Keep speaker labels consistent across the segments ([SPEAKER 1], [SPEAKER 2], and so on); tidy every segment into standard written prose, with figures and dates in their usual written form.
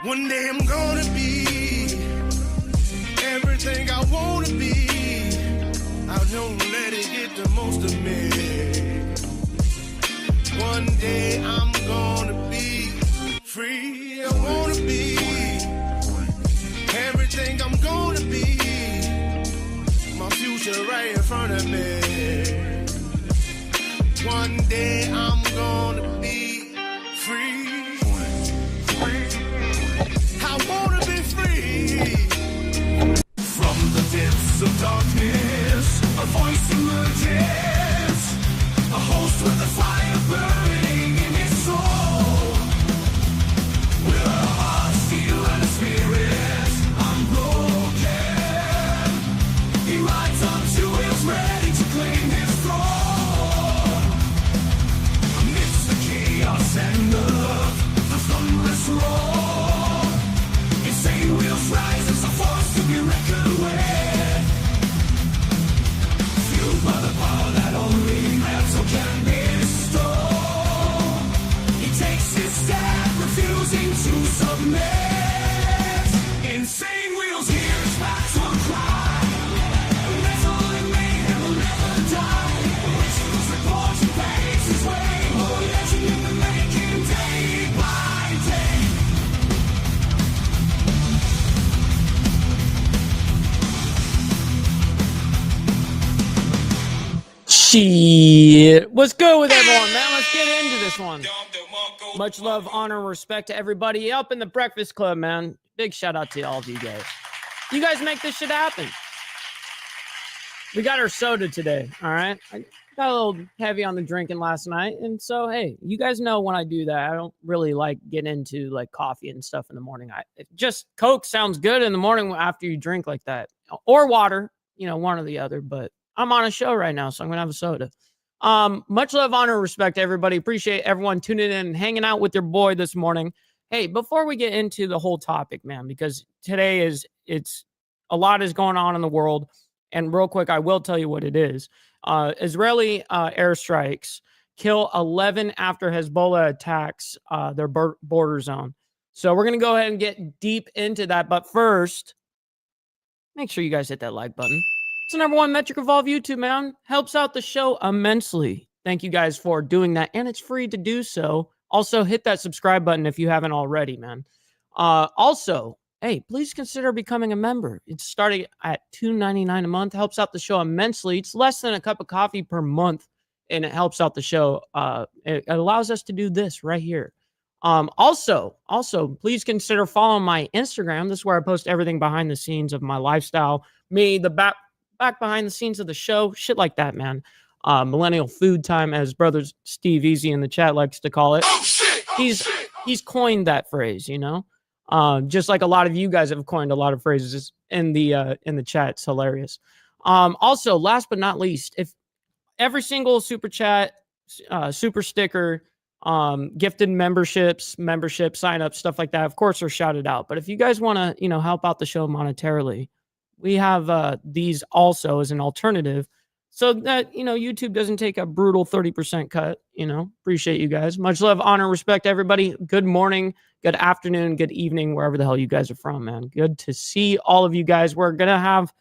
[SPEAKER 1] One day I'm gonna be everything I wanna be. I don't let it get the most of me. One day I'm gonna be free. I wanna be everything I'm gonna be. My future right in front of me. One day I'm gonna be free. I wanna be free. From the depths of darkness, a voice emerges. A host with a fire burning in his soul. With a heart, steel, and a spirit unbroken. He rides on two wheels, ready to claim his throne. Amidst the chaos and the thunderous roar. Insane wheels rise as a force to be reckoned with. Fueled by the power that only metal can bestow. He takes his stand, refusing to submit. Insane wheels hears back to a cry. Metal and mayhem will never die. Rituals report and paves his way. Oh, legend in the making, day by day.
[SPEAKER 2] Shit. What's good with everyone, man? Let's get into this one. Much love, honor, and respect to everybody up in the Breakfast Club, man. Big shout out to all of you guys. You guys make this shit happen. We got our soda today, all right? I got a little heavy on the drinking last night, and so, hey, you guys know when I do that, I don't really like getting into, like, coffee and stuff in the morning. Just Coke sounds good in the morning after you drink like that. Or water, you know, one or the other, but I'm on a show right now, so I'm going to have a soda. Much love, honor, respect to everybody. Appreciate everyone tuning in and hanging out with your boy this morning. Hey, before we get into the whole topic, man, because today it's a lot is going on in the world. And real quick, I will tell you what it is. Israeli airstrikes kill 11 after Hezbollah attacks their border zone. So we're going to go ahead and get deep into that. But first, make sure you guys hit that like button. It's the number one metric of all YouTube, man. Helps out the show immensely. Thank you guys for doing that. And it's free to do so. Also, hit that subscribe button if you haven't already, man. Also, hey, please consider becoming a member. It's starting at $2.99 a month. Helps out the show immensely. It's less than a cup of coffee per month, and it helps out the show. It allows us to do this right here. Also, please consider following my Instagram. This is where I post everything behind the scenes of my lifestyle. Me, the back behind the scenes of the show, shit like that, man. Millennial food time, as brother Steve Easy in the chat likes to call it. He's coined that phrase, you know. Just like a lot of you guys have coined a lot of phrases in the chat. It's hilarious. Also, last but not least, if every single super chat, super sticker, gifted membership sign up, stuff like that, of course, are shouted out. But if you guys want to, you know, help out the show monetarily, we have these also as an alternative, so that, you know, YouTube doesn't take a brutal 30% cut. You know, appreciate you guys. Much love, honor, respect, everybody. Good morning, good afternoon, good evening, wherever the hell you guys are from, man. Good to see all of you guys. We're gonna have,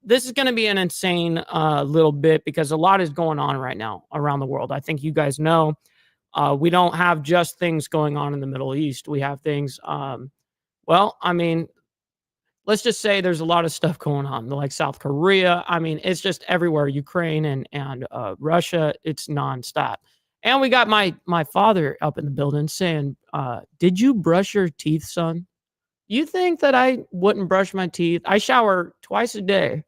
[SPEAKER 2] this is gonna be an insane little bit, because a lot is going on right now around the world. I think you guys know. We don't have just things going on in the Middle East. We have things, well, I mean, let's just say there's a lot of stuff going on, like South Korea. I mean, it's just everywhere. Ukraine and Russia, it's nonstop. And we got my father up in the building saying, did you brush your teeth, son? You think that I wouldn't brush my teeth? I shower twice a day.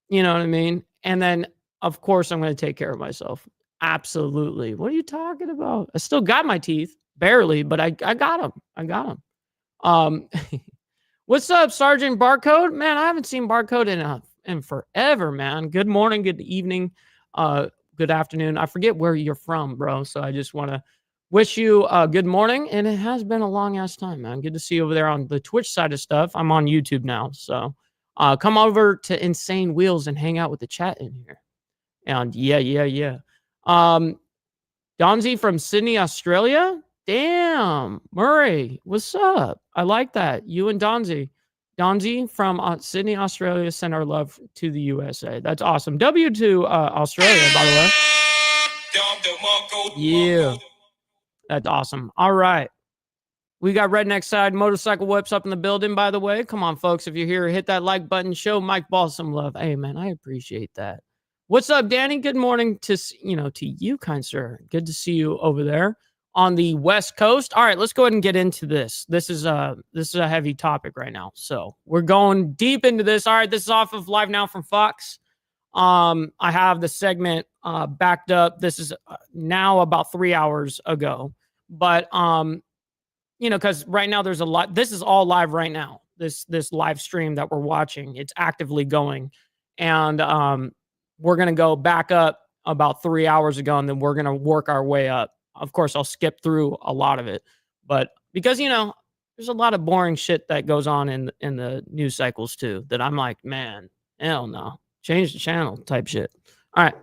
[SPEAKER 2] You know what I mean? And then, of course, I'm going to take care of myself. Absolutely. What are you talking about? I still got my teeth, barely, but I got them. I got them. What's up, Sergeant Barcode? Man, I haven't seen Barcode in forever, man. Good morning, good evening, good afternoon. I forget where you're from, bro. So I just want to wish you a good morning. And it has been a long ass time, man. Good to see you over there on the Twitch side of stuff. I'm on YouTube now. So come over to Insane Wheels and hang out with the chat in here. And yeah. Donzi from Sydney, Australia. Damn, Murray, what's up? I like that. You and Donzi. Donzi from Sydney, Australia, send our love to the USA. That's awesome. W to Australia, by the way. Yeah, that's awesome. All right. We got Redneck Side Motorcycle Whips up in the building, by the way. Come on, folks. If you're here, hit that like button. Show Mike Ball some love. Hey, man, I appreciate that. What's up, Danny? Good morning to you, kind sir. Good to see you over there on the West Coast. All right, let's go ahead and get into this. This is a heavy topic right now, so we're going deep into this. All right, this is off of Live Now from Fox. I have the segment backed up. This is now about 3 hours ago, but because right now there's a lot. This is all live right now. This live stream that we're watching, it's actively going, and we're gonna go back up about 3 hours ago, and then we're gonna work our way up. Of course, I'll skip through a lot of it, but because there's a lot of boring shit that goes on in the news cycles too. That I'm like, man, hell no, change the channel type shit. All right.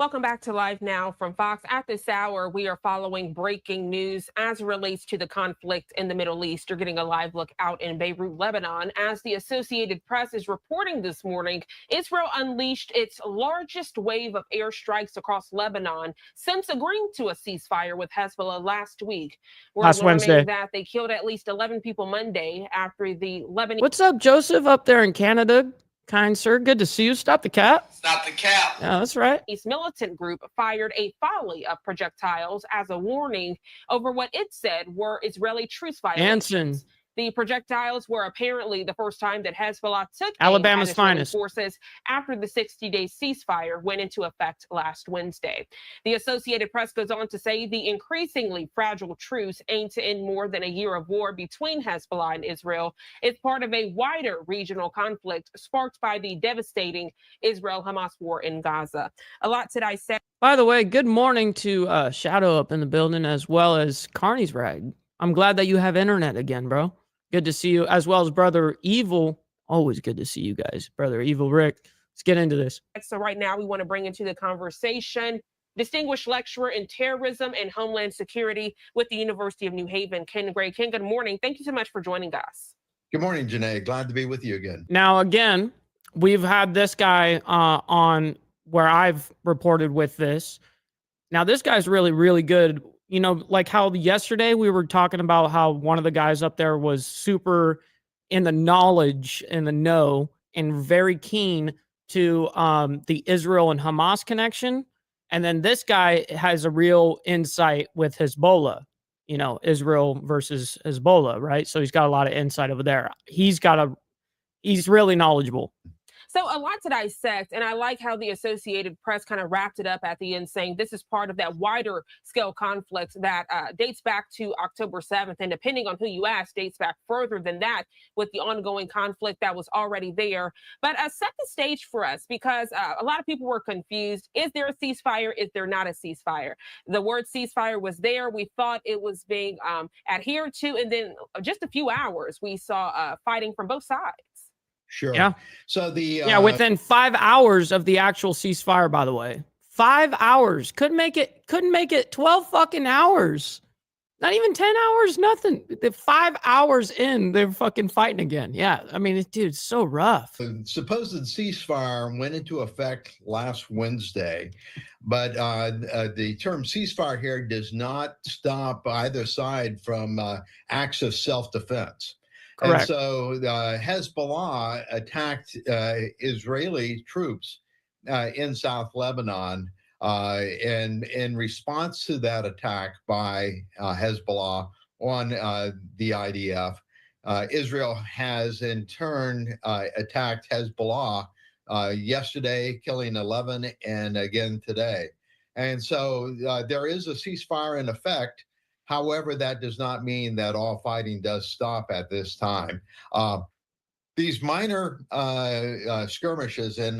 [SPEAKER 3] Welcome back to Live Now from Fox. At this hour, we are following breaking news as it relates to the conflict in the Middle East. You're getting a live look out in Beirut, Lebanon. As the Associated Press is reporting this morning, Israel unleashed its largest wave of airstrikes across Lebanon since agreeing to a ceasefire with Hezbollah last week.
[SPEAKER 2] Last Wednesday.
[SPEAKER 3] That they killed at least 11 people Monday after the Lebanese...
[SPEAKER 2] What's up, Joseph, up there in Canada? Kind sir, good to see you. Stop the cap.
[SPEAKER 4] Stop the cap.
[SPEAKER 2] Yeah, that's right.
[SPEAKER 3] East militant group fired a volley of projectiles as a warning over what it said were Israeli truce violations.
[SPEAKER 2] Anson.
[SPEAKER 3] The projectiles were apparently the first time that Hezbollah took
[SPEAKER 2] Alabama's finest
[SPEAKER 3] forces after the 60-day ceasefire went into effect last Wednesday. The Associated Press goes on to say the increasingly fragile truce aimed to end more than a year of war between Hezbollah and Israel is part of a wider regional conflict sparked by the devastating Israel-Hamas war in Gaza. A lot to dissect.
[SPEAKER 2] By the way, good morning to Shadow up in the building, as well as Carney's Rag. I'm glad that you have internet again, bro. Good to see you, as well as Brother Evil. Always good to see you guys. Brother Evil Rick. Let's get into this.
[SPEAKER 3] So right now we want to bring into the conversation distinguished lecturer in terrorism and homeland security with the University of New Haven, Ken Gray. Ken, good morning. Thank you so much for joining us.
[SPEAKER 4] Good morning, Janae. Glad to be with you again.
[SPEAKER 2] Now, again, we've had this guy on where I've reported with this. Now, this guy's really, really good. Like how yesterday we were talking about how one of the guys up there was super in the knowledge, in the know, and very keen to the Israel and Hamas connection. And then this guy has a real insight with Hezbollah, Israel versus Hezbollah, right? So he's got a lot of insight over there. He's really knowledgeable.
[SPEAKER 3] So a lot to dissect, and I like how the Associated Press kind of wrapped it up at the end, saying this is part of that wider scale conflict that dates back to October 7th, and depending on who you ask, dates back further than that with the ongoing conflict that was already there. But set the stage for us, because a lot of people were confused. Is there a ceasefire? Is there not a ceasefire? The word ceasefire was there. We thought it was being adhered to, and then just a few hours, we saw fighting from both sides.
[SPEAKER 4] Sure.
[SPEAKER 2] Yeah.
[SPEAKER 4] So
[SPEAKER 2] within 5 hours of the actual ceasefire, by the way, 5 hours. Couldn't make it 12 fucking hours. Not even 10 hours, nothing. The 5 hours in, they're fucking fighting again. Yeah. I mean, dude, it's so rough.
[SPEAKER 4] The supposed ceasefire went into effect last Wednesday, but the term ceasefire here does not stop either side from acts of self-defense.
[SPEAKER 2] Correct.
[SPEAKER 4] And so Hezbollah attacked Israeli troops in South Lebanon, and in response to that attack by Hezbollah on the IDF, Israel has in turn attacked Hezbollah yesterday, killing 11, and again today. And so there is a ceasefire in effect. However, that does not mean that all fighting does stop at this time. These minor skirmishes, and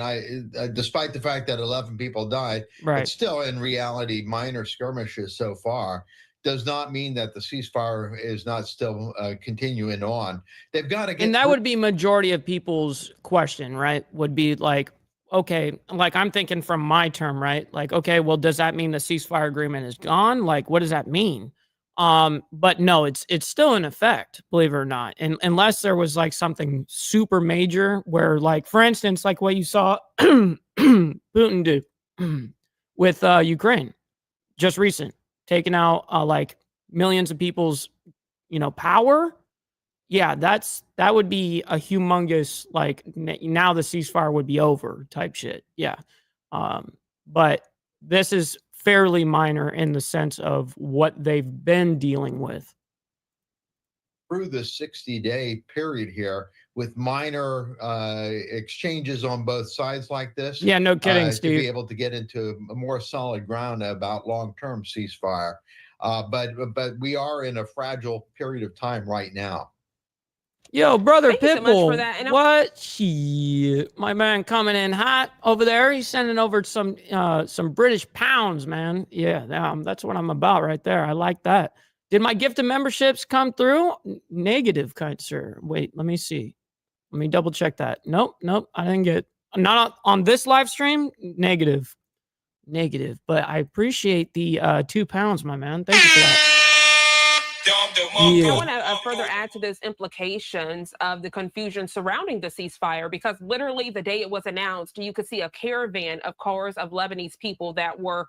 [SPEAKER 4] despite the fact that 11 people died,
[SPEAKER 2] right,
[SPEAKER 4] it's still in reality minor skirmishes so far, does not mean that the ceasefire is not still continuing on. They've got to get...
[SPEAKER 2] And that would be majority of people's question, right? Would be like, okay, like I'm thinking from my term, right? Like, okay, well, does that mean the ceasefire agreement is gone? Like, what does that mean? But no, it's still in effect, believe it or not. And unless there was like something super major where, like, for instance, like what you saw Putin do with Ukraine just recent, taking out like millions of people's, power. Yeah, that would be a humongous, like, now the ceasefire would be over type shit. Yeah. But this is fairly minor in the sense of what they've been dealing with.
[SPEAKER 4] Through the 60-day period here with minor exchanges on both sides like this.
[SPEAKER 2] Yeah, no kidding,
[SPEAKER 4] to
[SPEAKER 2] Steve.
[SPEAKER 4] be able to get into a more solid ground about long-term ceasefire. But we are in a fragile period of time right now.
[SPEAKER 2] Yo, brother
[SPEAKER 3] Thank you so much
[SPEAKER 2] Pitbull,
[SPEAKER 3] for that. And
[SPEAKER 2] what? Shit. My man coming in hot over there. He's sending over some British pounds, man. Yeah, that's what I'm about right there. I like that. Did my gift of memberships come through? Negative, kind sir. Wait, let me see. Let me double check that. Nope, I didn't get. Not on this live stream. Negative. But I appreciate the 2 pounds, my man. Thank you for that.
[SPEAKER 3] I want to further add to this implications of the confusion surrounding the ceasefire, because literally the day it was announced, you could see a caravan of cars of Lebanese people that were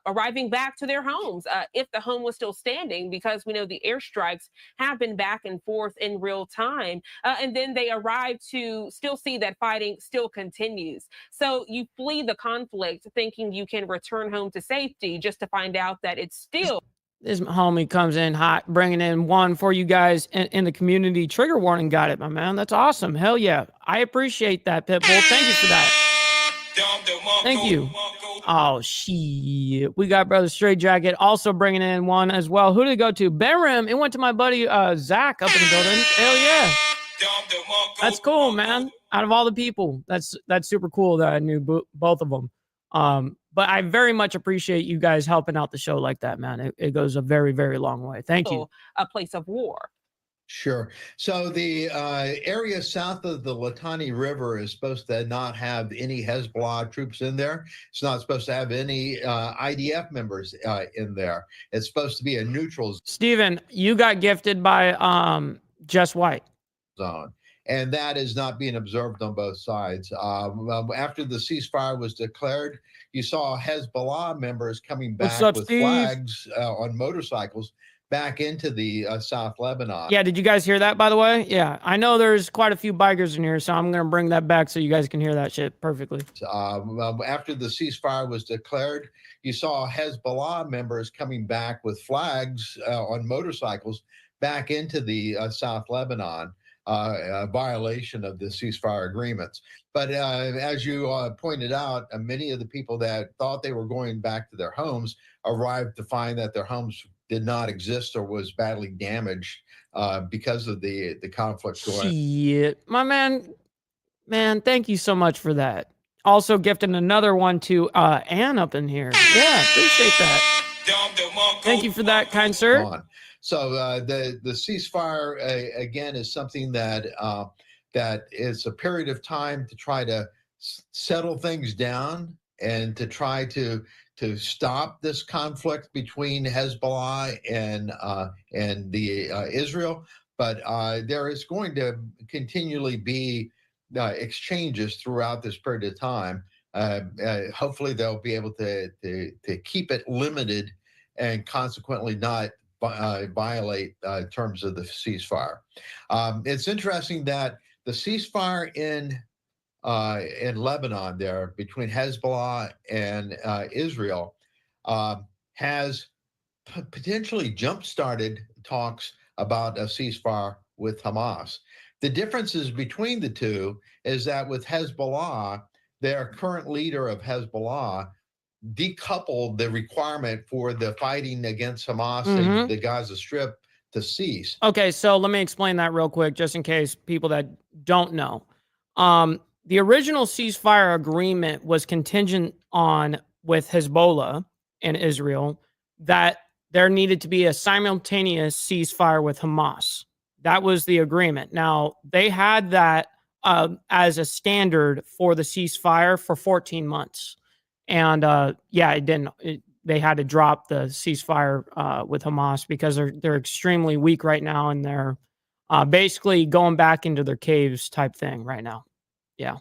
[SPEAKER 3] arriving back to their homes, if the home was still standing, because we know the airstrikes have been back and forth in real time. And then they arrived to still see that fighting still continues. So you flee the conflict thinking you can return home to safety, just to find out that it's still.
[SPEAKER 2] This homie comes in hot, bringing in one for you guys in the community. Trigger warning, got it, my man. That's awesome. Hell yeah. I appreciate that, Pitbull. Thank you for that. Thank you. Oh, shit. We got Brother Straight Jacket also bringing in one as well. Who did it go to? Berim. It went to my buddy Zach up in the building. Hell yeah. That's cool, man. Out of all the people, that's super cool that I knew both of them. But I very much appreciate you guys helping out the show like that, man. It goes a very, very long way. Thank you.
[SPEAKER 3] A place of war.
[SPEAKER 4] Sure. So the area south of the Litani River is supposed to not have any Hezbollah troops in there. It's not supposed to have any IDF members in there. It's supposed to be a neutral
[SPEAKER 2] Steven, you got gifted by Just White
[SPEAKER 4] zone. And that is not being observed on both sides. After the ceasefire was declared, you saw Hezbollah members coming back with flags on motorcycles back into the South Lebanon.
[SPEAKER 2] Yeah, did you guys hear that, by the way? Yeah, I know there's quite a few bikers in here, so I'm going to bring that back so you guys can hear that shit perfectly.
[SPEAKER 4] After the ceasefire was declared, you saw Hezbollah members coming back with flags on motorcycles back into the South Lebanon. A violation of the ceasefire agreements. But as you pointed out, many of the people that thought they were going back to their homes arrived to find that their homes did not exist or was badly damaged because of the conflict going.
[SPEAKER 2] Shit. My man, thank you so much for that. Also gifting another one to Ann up in here. Yeah, appreciate that. Thank you for that, kind sir.
[SPEAKER 4] So the ceasefire again is something that that is a period of time to try to settle things down and to try to stop this conflict between Hezbollah and the Israel. But there is going to continually be exchanges throughout this period of time. Hopefully, they'll be able to keep it limited and consequently not violate terms of the ceasefire. It's interesting that the ceasefire in Lebanon there between Hezbollah and Israel has potentially jump-started talks about a ceasefire with Hamas. The differences between the two is that with Hezbollah, their current leader of Hezbollah decoupled the requirement for the fighting against Hamas and the Gaza Strip to cease.
[SPEAKER 2] Okay, so let me explain that real quick, just in case people that don't know. The original ceasefire agreement was contingent on, with Hezbollah and Israel, that there needed to be a simultaneous ceasefire with Hamas. That was the agreement. Now, they had that as a standard for the ceasefire for 14 months. And yeah, it didn't. they had to drop the ceasefire with Hamas because they're extremely weak right now, and they're basically going back into their caves type thing right now. Yeah.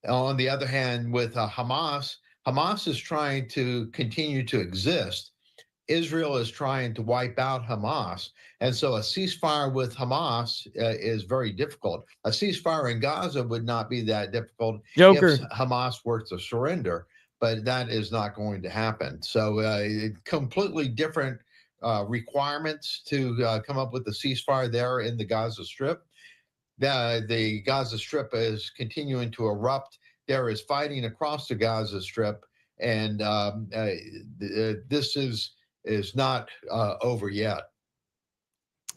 [SPEAKER 4] On the other hand, with Hamas, Hamas is trying to continue to exist. Israel is trying to wipe out Hamas. And so a ceasefire with Hamas is very difficult. A ceasefire in Gaza would not be that difficult
[SPEAKER 2] Joker.
[SPEAKER 4] if Hamas were to surrender, but that is not going to happen. So completely different requirements to come up with a ceasefire there in the Gaza Strip. The Gaza Strip is continuing to erupt. There is fighting across the Gaza Strip, and this is not over yet.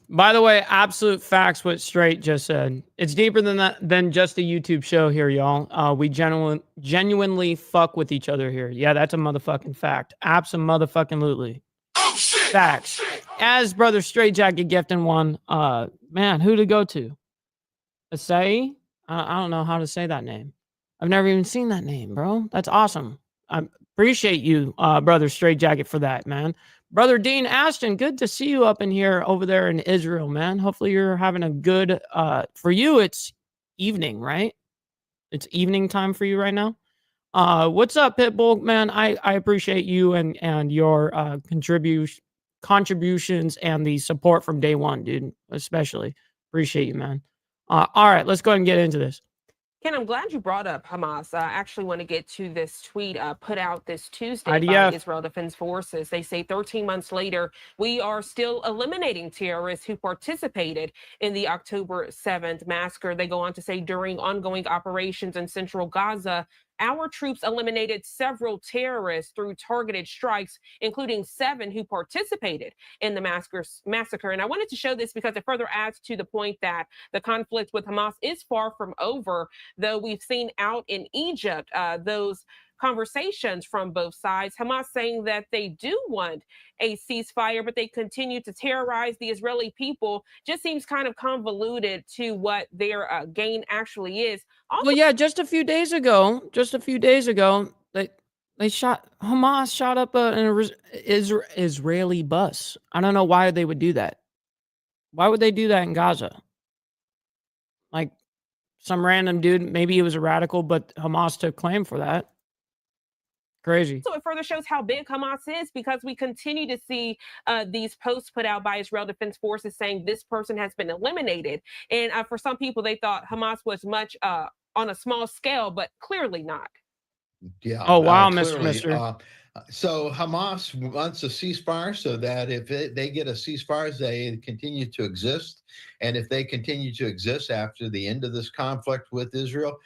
[SPEAKER 2] By the way, absolute facts what Straight just said. It's deeper than that, than just a YouTube show here, y'all. We genuinely fuck with each other here. Yeah, that's a motherfucking fact. Abso-motherfucking-lutely.
[SPEAKER 1] Oh shit!
[SPEAKER 2] Facts. As Brother Straight Jacket gifting one, man, who to go to? Asai? I don't know how to say that name. I've never even seen that name, bro. That's awesome. I appreciate you, Brother Straight Jacket, for that, man. Brother Dean Ashton, good to see you up in here over there in Israel, man. Hopefully you're having a good, for you, it's evening, right? It's evening time for you right now. What's up, Pitbull, man? I appreciate you and your contributions and the support from day one, dude, especially. Appreciate you, man. All right, let's go ahead and get into this.
[SPEAKER 3] Ken, I'm glad you brought up Hamas. I actually want to get to this tweet put out this Tuesday
[SPEAKER 2] IDF.
[SPEAKER 3] by Israel Defense Forces. They say 13 months later, we are still eliminating terrorists who participated in the October 7th massacre. They go on to say during ongoing operations in central Gaza, our troops eliminated several terrorists through targeted strikes, including 7 who participated in the massacre. And I wanted to show this because it further adds to the point that the conflict with Hamas is far from over, though we've seen out in Egypt those conversations from both sides. Hamas saying that they do want a ceasefire, but they continue to terrorize the Israeli people. Just seems kind of convoluted to what their gain actually is.
[SPEAKER 2] Also, well, yeah, just a few days ago, Hamas shot up an Israeli bus. I don't know why they would do that. Why would they do that in Gaza? Like some random dude, maybe he was a radical, but Hamas took claim for that. Crazy.
[SPEAKER 3] So it further shows how big Hamas is because we continue to see these posts put out by Israel Defense Forces saying this person has been eliminated. And for some people, they thought Hamas was much on a small scale, but clearly not.
[SPEAKER 4] Yeah.
[SPEAKER 2] Oh, wow,
[SPEAKER 4] clearly,
[SPEAKER 2] Mister.
[SPEAKER 4] So Hamas wants a ceasefire so that if they get a ceasefire, they continue to exist. And if they continue to exist after the end of this conflict with Israel,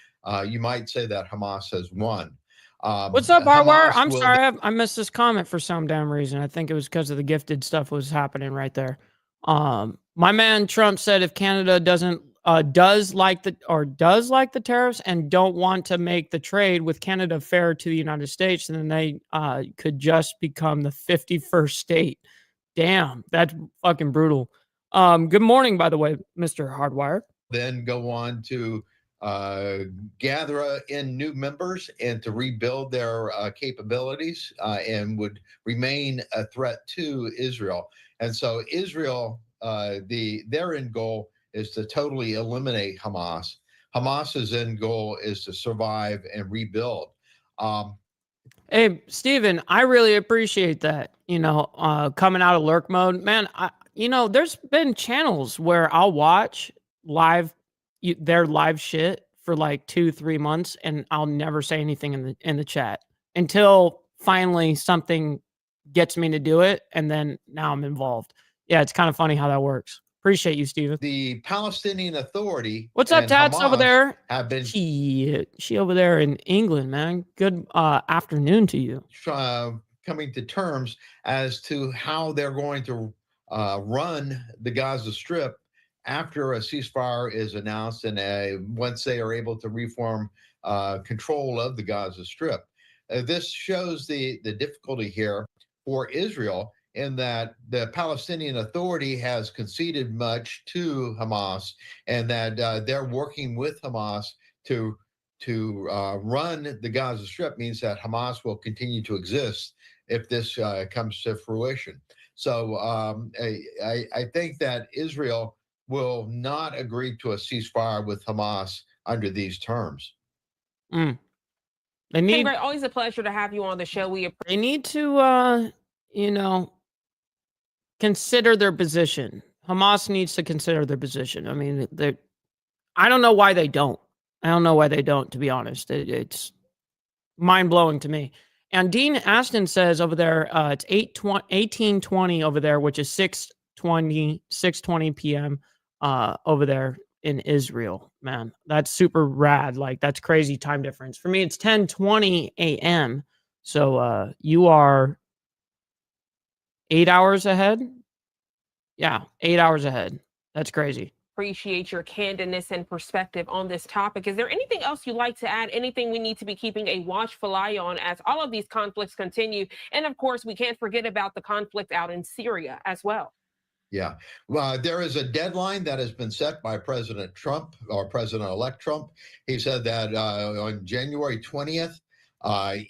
[SPEAKER 4] you might say that Hamas has won.
[SPEAKER 2] What's up, Hardwire? I'm sorry, I missed this comment for some damn reason. I think it was because of the gifted stuff was happening right there. My man Trump said if Canada does like the tariffs and don't want to make the trade with Canada fair to the United States, then they could just become the 51st state. Damn, that's fucking brutal. Good morning, by the way, Mr. Hardwire.
[SPEAKER 4] Then go on to gather in new members and to rebuild their capabilities and would remain a threat to Israel. And so Israel, their end goal is to totally eliminate Hamas. Hamas's end goal is to survive and rebuild.
[SPEAKER 2] Hey, Steven, I really appreciate that, coming out of lurk mode. Man, there's been channels where I'll watch their live shit for like 2-3 months and I'll never say anything in the chat until finally something gets me to do it, and then now I'm involved. Yeah, it's kind of funny how that works. Appreciate you, Steven.
[SPEAKER 4] The Palestinian Authority.
[SPEAKER 2] What's up, Tats,
[SPEAKER 4] Hamas
[SPEAKER 2] over there?
[SPEAKER 4] Have been
[SPEAKER 2] she over there in England, man. Good afternoon to you.
[SPEAKER 4] Coming to terms as to how they're going to run the Gaza Strip after a ceasefire is announced and once they are able to reform control of the Gaza Strip. This shows the difficulty here for Israel in that the Palestinian Authority has conceded much to Hamas and that they're working with Hamas to to run the Gaza Strip means that Hamas will continue to exist if this comes to fruition. So I think that Israel will not agree to a ceasefire with Hamas under these terms.
[SPEAKER 2] They need.
[SPEAKER 3] Hey, always a pleasure to have you on the show.
[SPEAKER 2] They need to, consider their position. Hamas needs to consider their position. I mean, I don't know why they don't. I don't know why they don't, to be honest. It's mind-blowing to me. And Dean Ashton says over there, it's 18:20 over there, which is 6:20 p.m. Over there in Israel. Man, that's super rad. Like, that's crazy time difference. For me, it's 10:20 a.m. So you are 8 hours ahead? Yeah, 8 hours ahead. That's crazy.
[SPEAKER 3] Appreciate your candidness and perspective on this topic. Is there anything else you'd like to add? Anything we need to be keeping a watchful eye on as all of these conflicts continue? And of course, we can't forget about the conflict out in Syria as well.
[SPEAKER 4] Yeah. Well, there is a deadline that has been set by President Trump, or President-elect Trump. He said that on January 20th,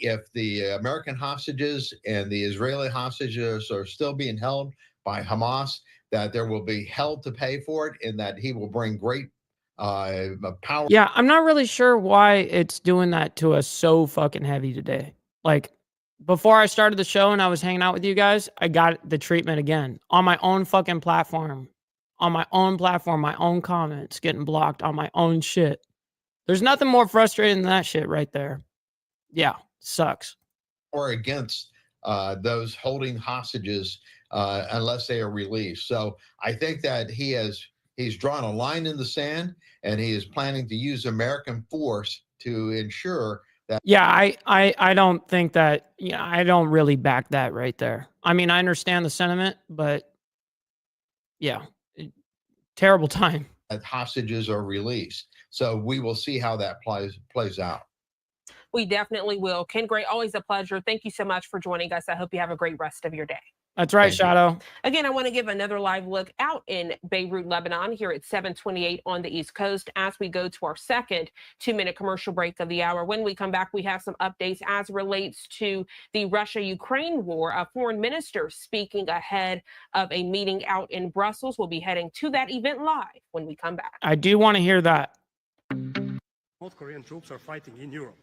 [SPEAKER 4] if the American hostages and the Israeli hostages are still being held by Hamas, that there will be hell to pay for it, and that he will bring great power.
[SPEAKER 2] Yeah, I'm not really sure why it's doing that to us so fucking heavy today. Like, before I started the show and I was hanging out with you guys, I got the treatment again on my own fucking platform, my own comments getting blocked on my own shit. There's nothing more frustrating than that shit right there. Yeah, sucks.
[SPEAKER 4] Or against those holding hostages unless they are released. So I think that he's drawn a line in the sand, and he is planning to use American force to ensure that.
[SPEAKER 2] Yeah, I don't think that. Yeah, I don't really back that right there. I mean, I understand the sentiment, but yeah, terrible time.
[SPEAKER 4] That hostages are released. So we will see how that plays out.
[SPEAKER 3] We definitely will. Ken Gray, always a pleasure. Thank you so much for joining us. I hope you have a great rest of your day.
[SPEAKER 2] That's right, Shadow.
[SPEAKER 3] Again, I want to give another live look out in Beirut, Lebanon, here at 7:28 on the East Coast as we go to our second 2-minute commercial break of the hour. When we come back, we have some updates as relates to the Russia-Ukraine war. A foreign minister speaking ahead of a meeting out in Brussels. We'll be heading to that event live when we come back.
[SPEAKER 2] I do want to hear that.
[SPEAKER 5] North Korean troops are fighting in Europe,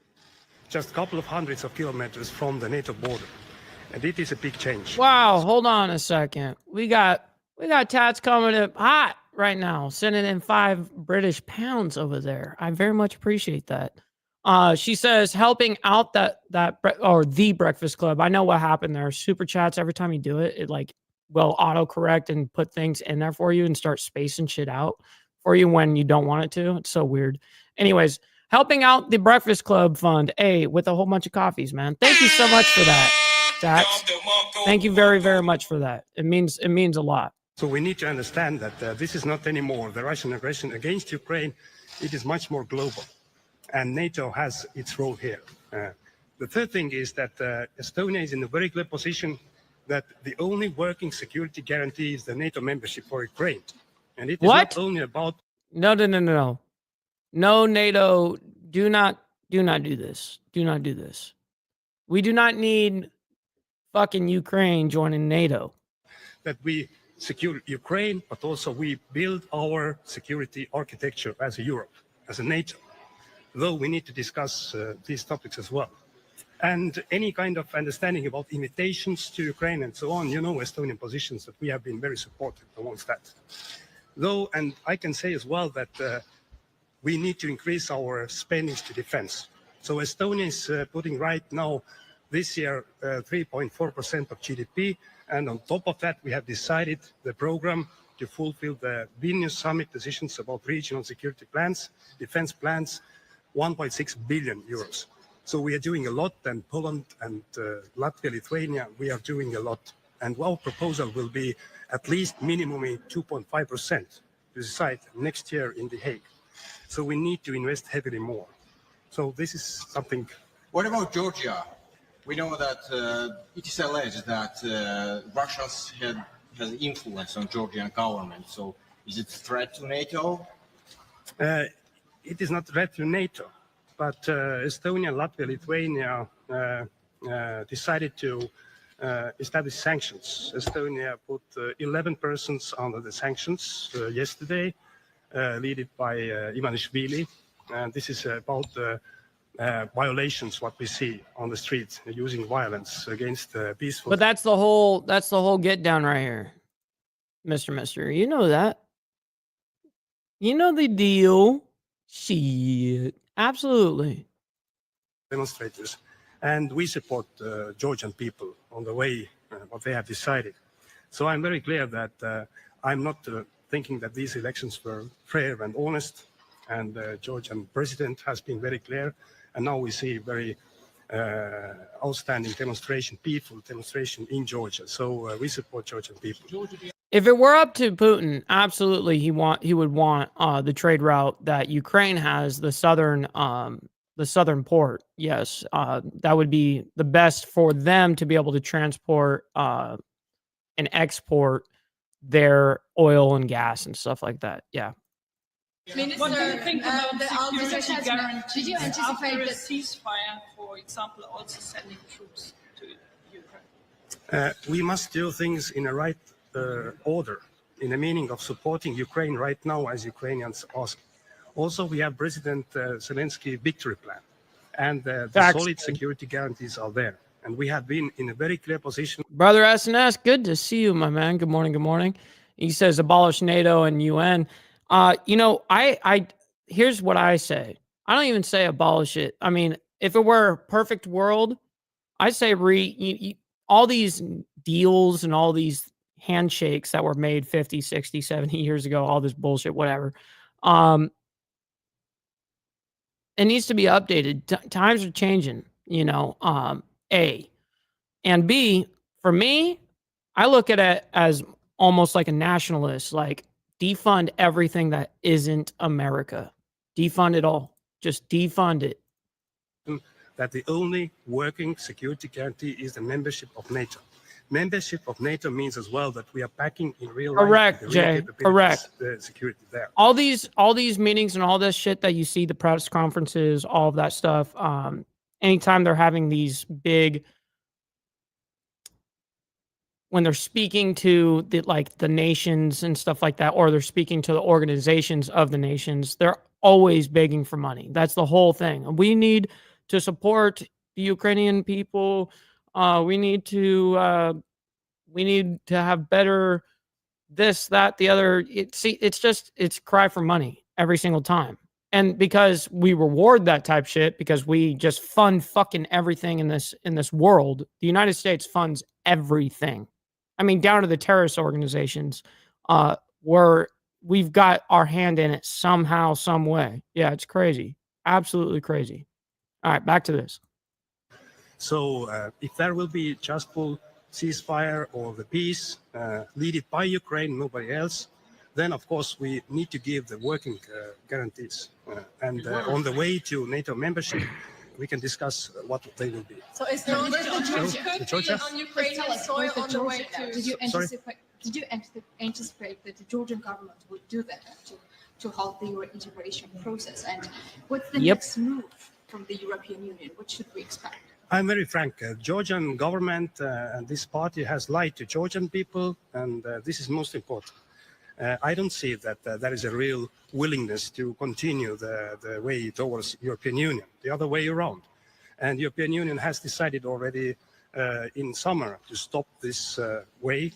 [SPEAKER 5] just a couple of hundreds of kilometers from the NATO border. And it is a big change.
[SPEAKER 2] Wow, hold on a second. We got Tats coming up hot right now, sending in 5 British pounds over there. I very much appreciate that. She says helping out the Breakfast Club. I know what happened there. Super chats, every time you do it, it like will autocorrect and put things in there for you and start spacing shit out for you when you don't want it to. It's so weird. Anyways, helping out the Breakfast Club Fund, with a whole bunch of coffees, man. Thank you so much for that. Tats. Thank you very, very much for that. It means a lot.
[SPEAKER 5] So we need to understand that this is not anymore the Russian aggression against Ukraine. It is much more global, and NATO has its role here. The third thing is that Estonia is in a very clear position that the only working security guarantee is the NATO membership for Ukraine, and it is not only about.
[SPEAKER 2] No, NATO. Do not do this. Do not do this. We do not need fucking Ukraine joining NATO.
[SPEAKER 5] That we secure Ukraine, but also we build our security architecture as a Europe, as a NATO. Though we need to discuss these topics as well. And any kind of understanding about invitations to Ukraine and so on, Estonian positions that we have been very supportive amongst that. Though, and I can say as well that we need to increase our spending to defense. So Estonia is putting right now this year 3.4% of GDP, and on top of that we have decided the program to fulfill the Vilnius summit decisions about regional security plans, defense plans, 1.6 billion euros. So we are doing a lot, and Poland and Latvia, Lithuania, we are doing a lot. And our proposal will be at least minimum 2.5% to decide next year in The Hague. So we need to invest heavily more. So this is something.
[SPEAKER 6] What about Georgia? We know that it is alleged that Russia has influence on Georgian government. So is it a threat to NATO?
[SPEAKER 5] It is not a threat to NATO. but Estonia, Latvia, Lithuania decided to establish sanctions. Estonia put 11 persons under the sanctions yesterday, led by Ivanishvili, and this is about violations what we see on the streets, using violence against peaceful.
[SPEAKER 2] But that's the whole get down right here, Mister. You know that. You know the deal. Shit. Absolutely.
[SPEAKER 5] Demonstrators, and we support Georgian people on the way what they have decided. So I'm very clear that I'm not thinking that these elections were fair and honest, and the Georgian president has been very clear, and now we see very outstanding peaceful demonstration in Georgia. So we support Georgian people.
[SPEAKER 2] If it were up to Putin, absolutely he would want the trade route that Ukraine has, the southern port. Yes, that would be the best for them to be able to transport and export their oil and gas and stuff like that. Yeah.
[SPEAKER 7] Minister,
[SPEAKER 8] what do you think about
[SPEAKER 7] the
[SPEAKER 8] security guarantees
[SPEAKER 7] did you anticipate
[SPEAKER 8] after a
[SPEAKER 7] that
[SPEAKER 8] ceasefire, for example, also sending troops to Ukraine?
[SPEAKER 5] We must do things in a right order, in the meaning of supporting Ukraine right now, as Ukrainians ask. Also, we have President Zelensky victory plan, and the solid security guarantees are there. And we have been in a very clear position.
[SPEAKER 2] Brother SNS, good to see you, my man. Good morning. Good morning. He says abolish NATO and UN. Here's what I say. I don't even say abolish it. I mean, if it were a perfect world, I say all these deals and all these handshakes that were made 50, 60, 70 years ago, all this bullshit, whatever. It needs to be updated. Times are changing, A. And B, for me, I look at it as almost like a nationalist, like defund everything that isn't America. Defund it all. Just defund it.
[SPEAKER 5] That the only working security guarantee is the membership of NATO. Membership of NATO means as well that we are backing in real life.
[SPEAKER 2] Correct, Jay. Correct.
[SPEAKER 5] The security there.
[SPEAKER 2] All these meetings and all this shit that you see, the press conferences, all of that stuff. Anytime they're having these big, when they're speaking to the nations and stuff like that, or they're speaking to the organizations of the nations, they're always begging for money. That's the whole thing. We need to support the Ukrainian people. We need to have better this, that, the other. It's cry for money every single time. And because we reward that type shit, because we just fund fucking everything in this world, the United States funds everything. I mean, down to the terrorist organizations, where we've got our hand in it somehow, some way. Yeah, it's crazy. Absolutely crazy. All right, back to this.
[SPEAKER 5] So if there will be just full ceasefire or the peace led by Ukraine, nobody else, then of course we need to give the working guarantees. And on the way to NATO membership, we can discuss what they will be.
[SPEAKER 7] So is Georgia on Ukrainian soil on the way to?
[SPEAKER 9] Did you anticipate that the Georgian government would do that to halt the Euro integration process? And what's the next move from the European Union? What should we expect?
[SPEAKER 5] I'm very frank. Georgian government and this party has lied to Georgian people, and this is most important. I don't see that there is a real willingness to continue the way towards European Union, the other way around. And European Union has decided already in summer to stop this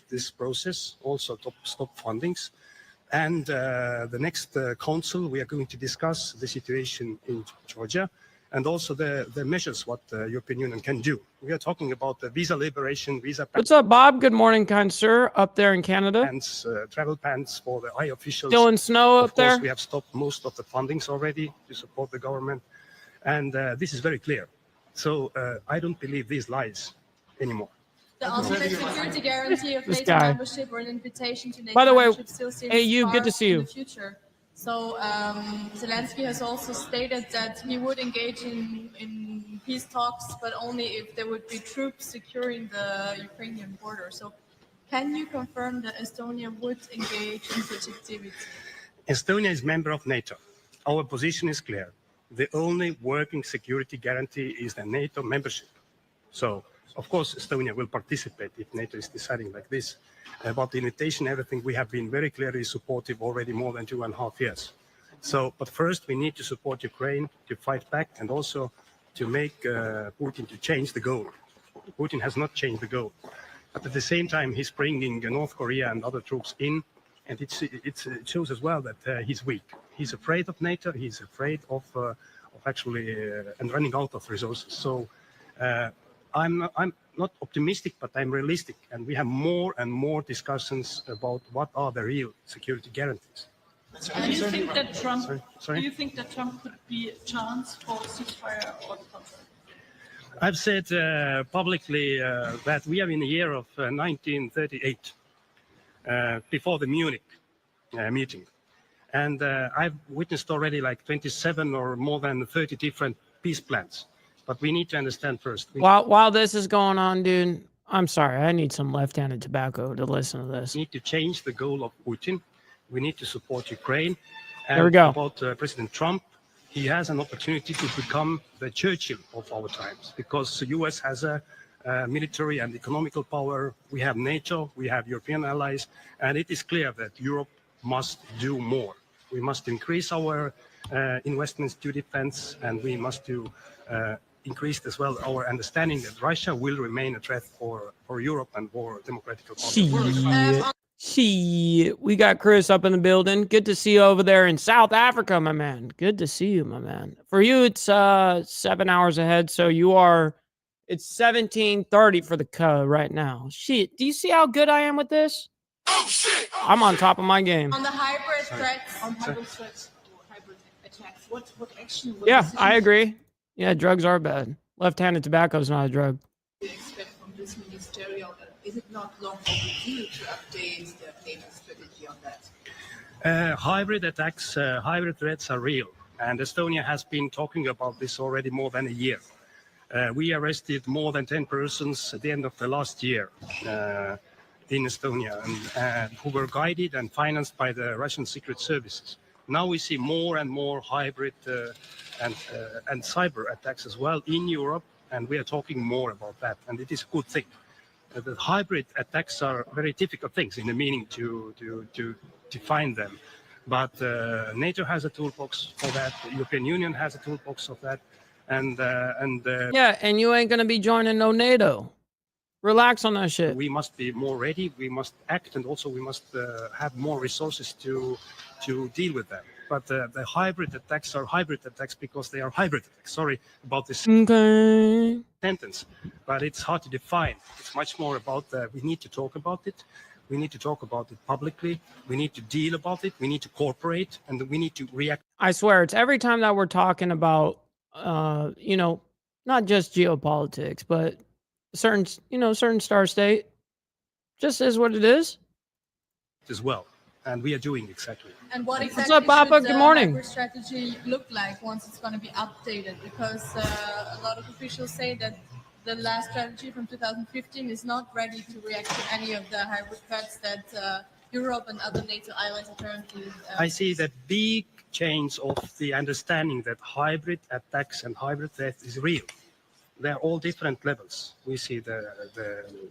[SPEAKER 5] this process, also to stop fundings. And the next council, we are going to discuss the situation in Georgia and also the measures what the European Union can do. We are talking about the visa liberation, visa.
[SPEAKER 2] What's up, Bob? Good morning, kind sir, up there in Canada.
[SPEAKER 5] Bans, travel bans for the high officials.
[SPEAKER 2] Still in snow up there?
[SPEAKER 5] Of course, we have stopped most of the fundings already to support the government. And this is very clear. So I don't believe these lies anymore.
[SPEAKER 7] The ultimate security guarantee of NATO membership or an invitation to NATO
[SPEAKER 2] By the way,
[SPEAKER 7] membership still seems
[SPEAKER 2] hey, you,
[SPEAKER 7] far
[SPEAKER 2] good to see you.
[SPEAKER 7] in the future. So Zelensky has also stated that he would engage in peace talks, but only if there would be troops securing the Ukrainian border. So can you confirm that Estonia would engage in such activity?
[SPEAKER 5] Estonia is member of NATO. Our position is clear. the only working security guarantee is the NATO membership. So, of course, Estonia will participate if NATO is deciding like this. About the invitation, everything, we have been very clearly supportive already more than 2.5 years. So, but first we need to support Ukraine to fight back and also to make Putin to change the goal. Putin has not changed the goal. But at the same time, he's bringing North Korea and other troops in, and it shows as well that he's weak. He's afraid of NATO. He's afraid of actually and running out of resources. So I'm not optimistic, but I'm realistic, and we have more and more discussions about what are the real security guarantees.
[SPEAKER 8] Do you think that Trump?
[SPEAKER 5] Sorry?
[SPEAKER 8] Do you think that Trump could be a chance for ceasefire or the contrary?
[SPEAKER 5] I've said publicly that we are in the year of 1938, before the Munich meeting. And I've witnessed already like 27 or more than 30 different peace plans. But we need to understand first.
[SPEAKER 2] While this is going on, dude, I'm sorry. I need some left-handed tobacco to listen to this.
[SPEAKER 5] We need to change the goal of Putin. We need to support Ukraine. And
[SPEAKER 2] there we go.
[SPEAKER 5] About President Trump, he has an opportunity to become the Churchill of our times, because the U.S. has a military and economical power. We have NATO, we have European allies, and it is clear that Europe must do more. We must increase our investments to defense, and we must do increase as well our understanding that Russia will remain a threat for Europe and for democratic republic.
[SPEAKER 2] Shit, we got Chris up in the building. Good to see you over there in South Africa, my man. Good to see you, my man. For you, it's 7 hours ahead, so it's 17:30 for the co right now. Shit, do you see how good I am with this? Oh shit! I'm on top of my game.
[SPEAKER 7] On the hybrid threats,
[SPEAKER 8] Hybrid attacks, what action?
[SPEAKER 2] I agree. Yeah, drugs are bad. Left-handed tobacco is not a drug.
[SPEAKER 8] Do you expect from this ministerial? Is it not long overdue to update the NATO strategy on that?
[SPEAKER 5] Hybrid attacks, hybrid threats are real, and Estonia has been talking about this already more than a year. We arrested more than 10 persons at the end of the last year in Estonia, and who were guided and financed by the Russian secret services. Now we see more and more hybrid and cyber attacks as well in Europe, and we are talking more about that, and it is a good thing. The hybrid attacks are very difficult things in the meaning to define them. But NATO has a toolbox for that. The European Union has a toolbox of that.
[SPEAKER 2] Yeah, and you ain't going to be joining no NATO. Relax on that shit.
[SPEAKER 5] We must be more ready. We must act, and also we must have more resources to deal with them. But the hybrid attacks are hybrid attacks because they are hybrid attacks. Sorry about this sentence, but it's hard to define. It's much more about we need to talk about it. We need to talk about it publicly. We need to deal about it. We need to cooperate, and we need to react.
[SPEAKER 2] I swear, it's every time that we're talking about, not just geopolitics, but certain star state, just is what it is.
[SPEAKER 5] As well. And we are doing exactly.
[SPEAKER 7] And what exactly
[SPEAKER 2] What's up, Papa? Good morning.
[SPEAKER 7] Hybrid strategy look like once it's going to be updated? Because a lot of officials say that the last strategy from 2015 is not ready to react to any of the hybrid threats that Europe and other NATO allies are currently.
[SPEAKER 5] I see that big change of the understanding that hybrid attacks and hybrid threats is real. They're all different levels. We see the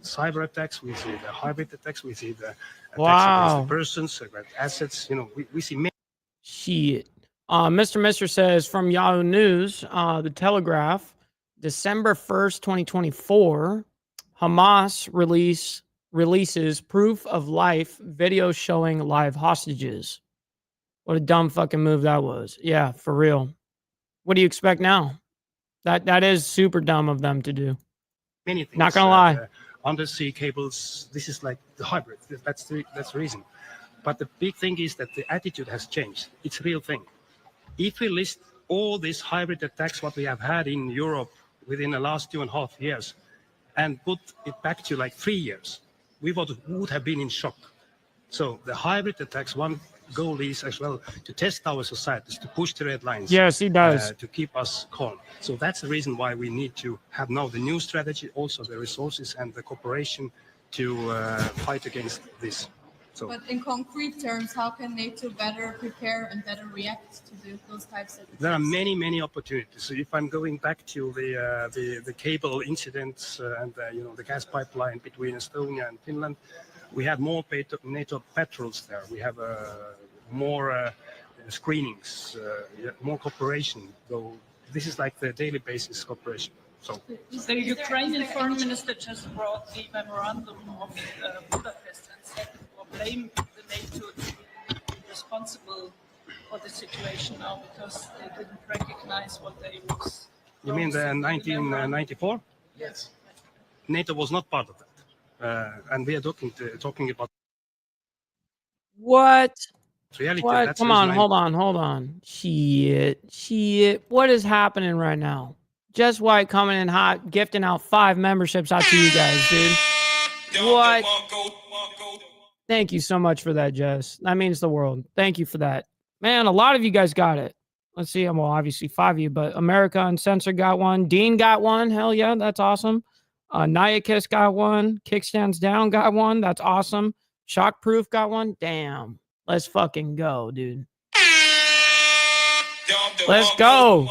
[SPEAKER 5] cyber attacks, we see the hybrid attacks, we see the attacks against the persons, against assets. We see many.
[SPEAKER 2] Shit. Mr. says from Yahoo News, the Telegraph, December 1st, 2024, Hamas releases proof of life video showing live hostages. What a dumb fucking move that was. Yeah, for real. What do you expect now? That is super dumb of them to do.
[SPEAKER 5] Many things.
[SPEAKER 2] Not gonna lie.
[SPEAKER 5] Undersea cables. This is like the hybrid. That's the reason. But the big thing is that the attitude has changed. It's a real thing. If we list all these hybrid attacks, what we have had in Europe within the last 2.5 years, and put it back to like 3 years, we would have been in shock. So the hybrid attacks, one goal is as well to test our societies, to push the red lines.
[SPEAKER 2] Yes, he does.
[SPEAKER 5] To keep us calm. So that's the reason why we need to have now the new strategy, also the resources and the cooperation to fight against this. So
[SPEAKER 7] But in concrete terms, how can NATO better prepare and better react to those types of attacks?
[SPEAKER 5] there are many opportunities. So if I'm going back to the cable incidents and the gas pipeline between Estonia and Finland, we have more NATO patrols there. We have more screenings, more cooperation. So this is like the daily basis cooperation. So
[SPEAKER 10] the Ukrainian foreign minister just brought the memorandum of Budapest and said, or blamed the NATO to be responsible for the situation now because they didn't recognize what they was.
[SPEAKER 5] You mean the 1994?
[SPEAKER 6] Yes.
[SPEAKER 5] NATO was not part of that, and we are talking about
[SPEAKER 2] What?
[SPEAKER 5] reality.
[SPEAKER 2] What?
[SPEAKER 5] That's
[SPEAKER 2] Come on, hold on. Shit. What is happening right now? Just White coming in hot, gifting out 5 memberships out to you guys, dude. What? Thank you so much for that, Jess. That means the world. Thank you for that. Man, a lot of you guys got it. Let's see. Well, obviously 5 of you, but America Uncensored got one. Dean got one. Hell yeah, that's awesome. Nyakiss got one. Kickstands Down got one. That's awesome. Shockproof got one. Damn. Let's fucking go, dude. Let's go.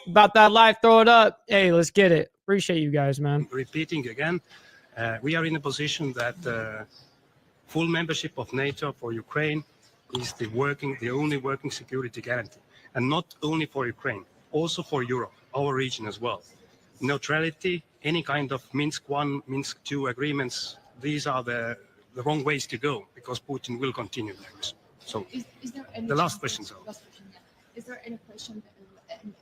[SPEAKER 2] About that life, throw it up. Hey, let's get it. Appreciate you guys, man.
[SPEAKER 5] Repeating again, we are in a position that full membership of NATO for Ukraine is the only working security guarantee. And not only for Ukraine, also for Europe, our region as well. Neutrality, any kind of Minsk I, Minsk II agreements, these are the wrong ways to go because Putin will continue this. So
[SPEAKER 9] Is there any
[SPEAKER 5] the last
[SPEAKER 9] chance
[SPEAKER 5] question, sir.
[SPEAKER 9] last question, yeah. Is there any question,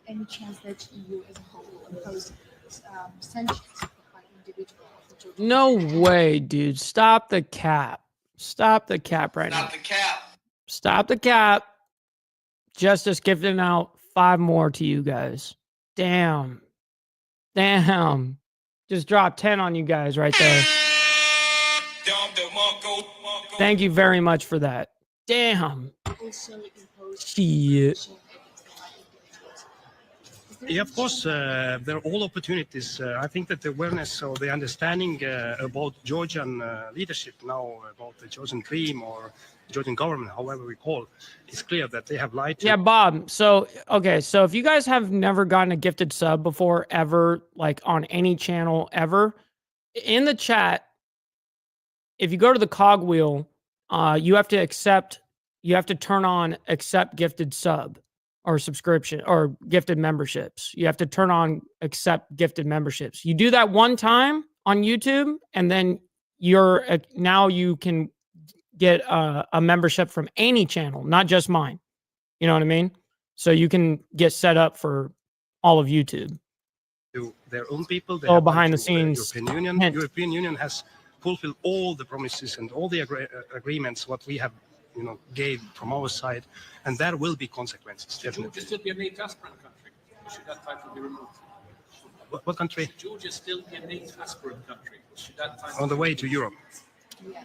[SPEAKER 9] any chance that EU as a whole will impose sanctions by individual of the Georgian?
[SPEAKER 2] No way, dude. Stop the cap. Stop the cap right now.
[SPEAKER 1] Stop the cap.
[SPEAKER 2] Stop the cap. Justice gifting out 5 more to you guys. Damn. Just dropped 10 on you guys right there. Thank you very much for that. Damn.
[SPEAKER 9] Also impose
[SPEAKER 2] Shit.
[SPEAKER 9] sanctions against individuals?
[SPEAKER 5] Yeah, of course, there are all opportunities. I think that the awareness or the understanding about Georgian leadership now, about the Georgian dream or Georgian government, however we call, is clear that they have lied to.
[SPEAKER 2] Yeah, Bob. So, okay. So if you guys have never gotten a gifted sub before, ever, like on any channel ever, in the chat, if you go to the cogwheel, you have to turn on accept gifted sub or subscription or gifted memberships. You have to turn on accept gifted memberships. You do that one time on YouTube, and then now you can get a membership from any channel, not just mine. You know what I mean? So you can get set up for all of YouTube.
[SPEAKER 5] To their own people. They
[SPEAKER 2] Oh,
[SPEAKER 5] have
[SPEAKER 2] behind
[SPEAKER 5] lied
[SPEAKER 2] the
[SPEAKER 5] to
[SPEAKER 2] scenes.
[SPEAKER 5] European Union. European Union has fulfilled all the promises and all the agreements what we have, gave from our side, and there will be consequences. Definitely.
[SPEAKER 11] Georgia still be a NATO aspirant country? Or should that title be removed?
[SPEAKER 5] What country?
[SPEAKER 11] Should Georgia still be a NATO aspirant country? Or should that title
[SPEAKER 5] On the way to Europe.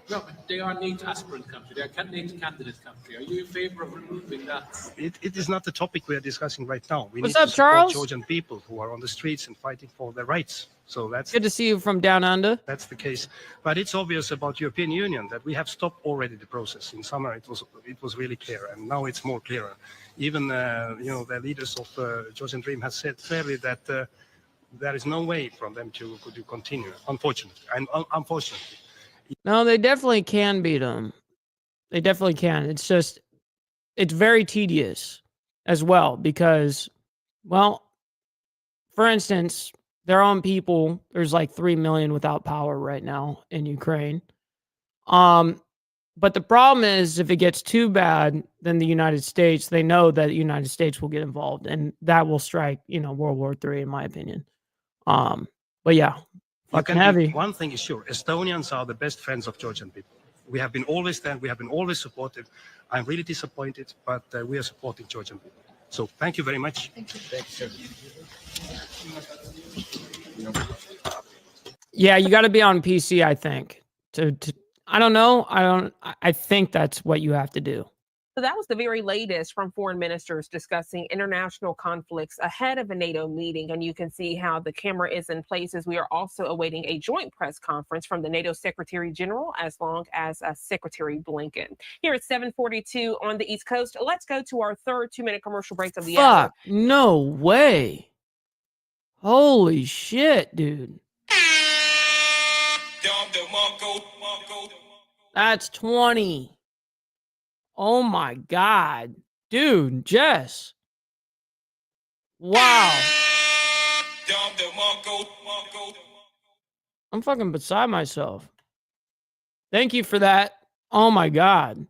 [SPEAKER 11] No, but they are a NATO aspirant country. They are a NATO candidate country. Are you in favor of removing that?
[SPEAKER 5] It is not the topic we are discussing right now. We
[SPEAKER 2] What's
[SPEAKER 5] need
[SPEAKER 2] up,
[SPEAKER 5] to support
[SPEAKER 2] Charles?
[SPEAKER 5] Georgian people who are on the streets and fighting for their rights. So that's
[SPEAKER 2] Good to see you from down under.
[SPEAKER 5] That's the case. But it's obvious about European Union that we have stopped already the process. In summer, it was really clear, and now it's more clearer. Even the leaders of Georgian Dream has said clearly that there is no way for them to continue. Unfortunately, unfortunately.
[SPEAKER 2] No, they definitely can beat them. They definitely can. It's just, it's very tedious as well because, well, for instance, their own people, there's like 3 million without power right now in Ukraine. But the problem is if it gets too bad, then the United States, they know that the United States will get involved and that will strike, World War III, in my opinion. But yeah. Fucking heavy.
[SPEAKER 5] One thing is sure, Estonians are the best friends of Georgian people. We have been always there. We have been always supportive. I'm really disappointed, but we are supporting Georgian people. So thank you very much.
[SPEAKER 9] Thank you.
[SPEAKER 2] Yeah, you got to be on PC, I think. I don't know. I think that's what you have to do.
[SPEAKER 3] So that was the very latest from foreign ministers discussing international conflicts ahead of a NATO meeting. And you can see how the camera is in place as we are also awaiting a joint press conference from the NATO Secretary General as long as Secretary Blinken. Here at 7:42 on the East Coast, let's go to our third 2-minute commercial break of the hour.
[SPEAKER 2] Fuck, no way. Holy shit, dude. That's 20. Oh my God. Dude, Jess. Wow. I'm fucking beside myself. Thank you for that. Oh my God.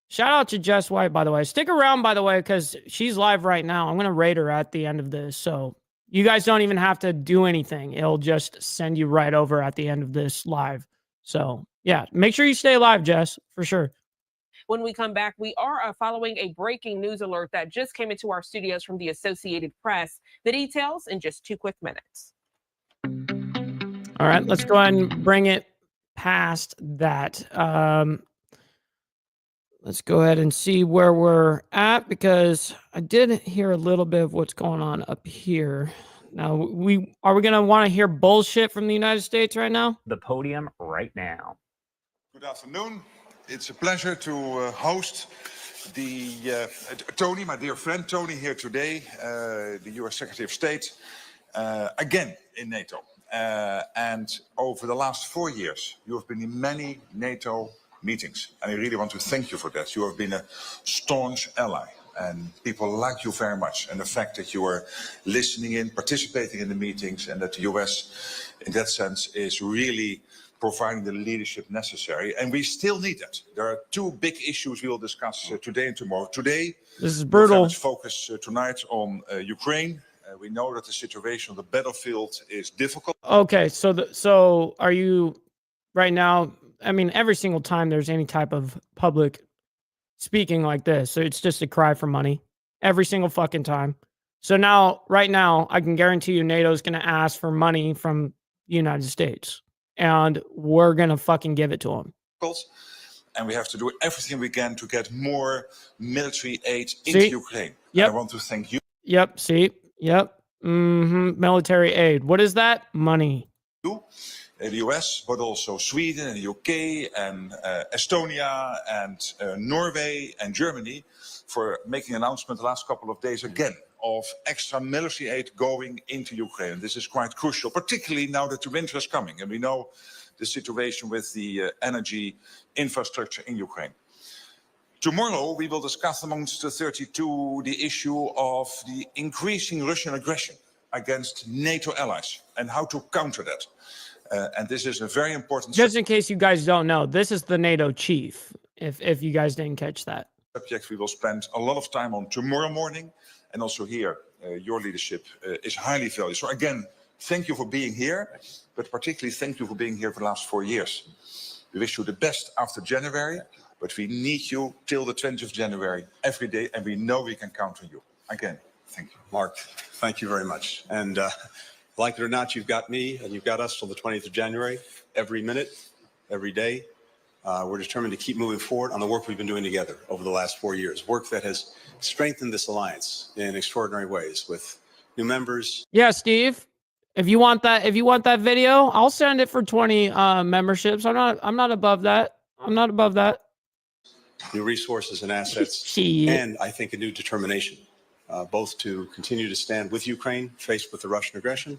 [SPEAKER 2] Shout out to Jess White, by the way. Stick around, by the way, because she's live right now. I'm going to rate her at the end of this. So you guys don't even have to do anything. It'll just send you right over at the end of this live. So yeah, make sure you stay live, Jess, for sure.
[SPEAKER 3] When we come back, we are following a breaking news alert that just came into our studios from the Associated Press. The details in just 2 quick minutes.
[SPEAKER 2] All right, let's go ahead and bring it past that. Let's go ahead and see where we're at, because I did hear a little bit of what's going on up here. Now, are we going to want to hear bullshit from the United States right now?
[SPEAKER 12] The podium right now.
[SPEAKER 13] Good afternoon. It's a pleasure to host the Tony, my dear friend Tony, here today, the U.S. Secretary of State, again in NATO. And over the last 4 years, you have been in many NATO meetings, and I really want to thank you for that. You have been a staunch ally, and people like you very much. And the fact that you are listening in, participating in the meetings, and that the U.S. in that sense is really providing the leadership necessary. And we still need that. There are 2 big issues we will discuss today and tomorrow. Today,
[SPEAKER 2] this is brutal.
[SPEAKER 13] Let's focus tonight on Ukraine. We know that the situation on the battlefield is difficult.
[SPEAKER 2] Okay, so are you right now? I mean, every single time there's any type of public speaking like this, so it's just a cry for money every single fucking time. So now, right now, I can guarantee you NATO's going to ask for money from the United States, and we're going to fucking give it to them.
[SPEAKER 13] And we have to do everything we can to get more military aid into Ukraine.
[SPEAKER 2] Yep.
[SPEAKER 13] And I want to thank you.
[SPEAKER 2] Yep. See? Yep. Military aid. What is that? Money.
[SPEAKER 13] The US, but also Sweden and the UK and Estonia and Norway and Germany for making an announcement the last couple of days again of extra military aid going into Ukraine. This is quite crucial, particularly now that the winter is coming and we know the situation with the energy infrastructure in Ukraine. Tomorrow, we will discuss amongst the 32 the issue of the increasing Russian aggression against NATO allies and how to counter that. And this is a very important
[SPEAKER 2] Just in case you guys don't know, this is the NATO chief, if you guys didn't catch that.
[SPEAKER 13] Subject we will spend a lot of time on tomorrow morning. And also here, your leadership is highly valued. So again, thank you for being here, but particularly thank you for being here for the last 4 years. We wish you the best after January, but we need you till the 20th of January every day, and we know we can count on you. Again, thank you.
[SPEAKER 14] Mark, thank you very much. And like it or not, you've got me and you've got us till the 20th of January, every minute, every day. We're determined to keep moving forward on the work we've been doing together over the last 4 years, work that has strengthened this alliance in extraordinary ways with new members.
[SPEAKER 2] Yeah, Steve, if you want that video, I'll send it for 20 memberships. I'm not above that. I'm not above that.
[SPEAKER 14] New resources and assets, and I think a new determination, both to continue to stand with Ukraine faced with the Russian aggression,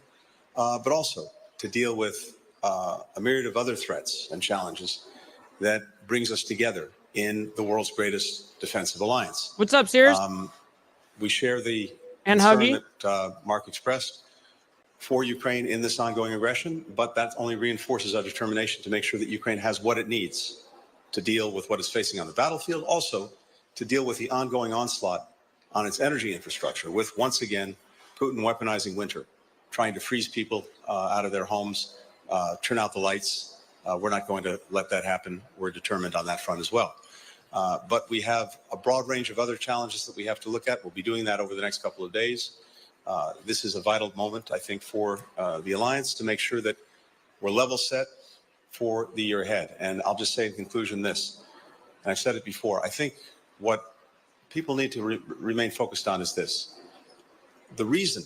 [SPEAKER 14] but also to deal with a myriad of other threats and challenges that brings us together in the world's greatest defensive alliance.
[SPEAKER 2] What's up, Sears?
[SPEAKER 14] We share the
[SPEAKER 2] and
[SPEAKER 14] concern
[SPEAKER 2] Huggy
[SPEAKER 14] that Mark expressed for Ukraine in this ongoing aggression, but that only reinforces our determination to make sure that Ukraine has what it needs to deal with what it's facing on the battlefield, also to deal with the ongoing onslaught on its energy infrastructure with, once again, Putin weaponizing winter, trying to freeze people out of their homes, turn out the lights. We're not going to let that happen. We're determined on that front as well. But we have a broad range of other challenges that we have to look at. We'll be doing that over the next couple of days. This is a vital moment, I think, for the alliance to make sure that we're level set for the year ahead. And I'll just say in conclusion this, and I've said it before, I think what people need to remain focused on is this. The reason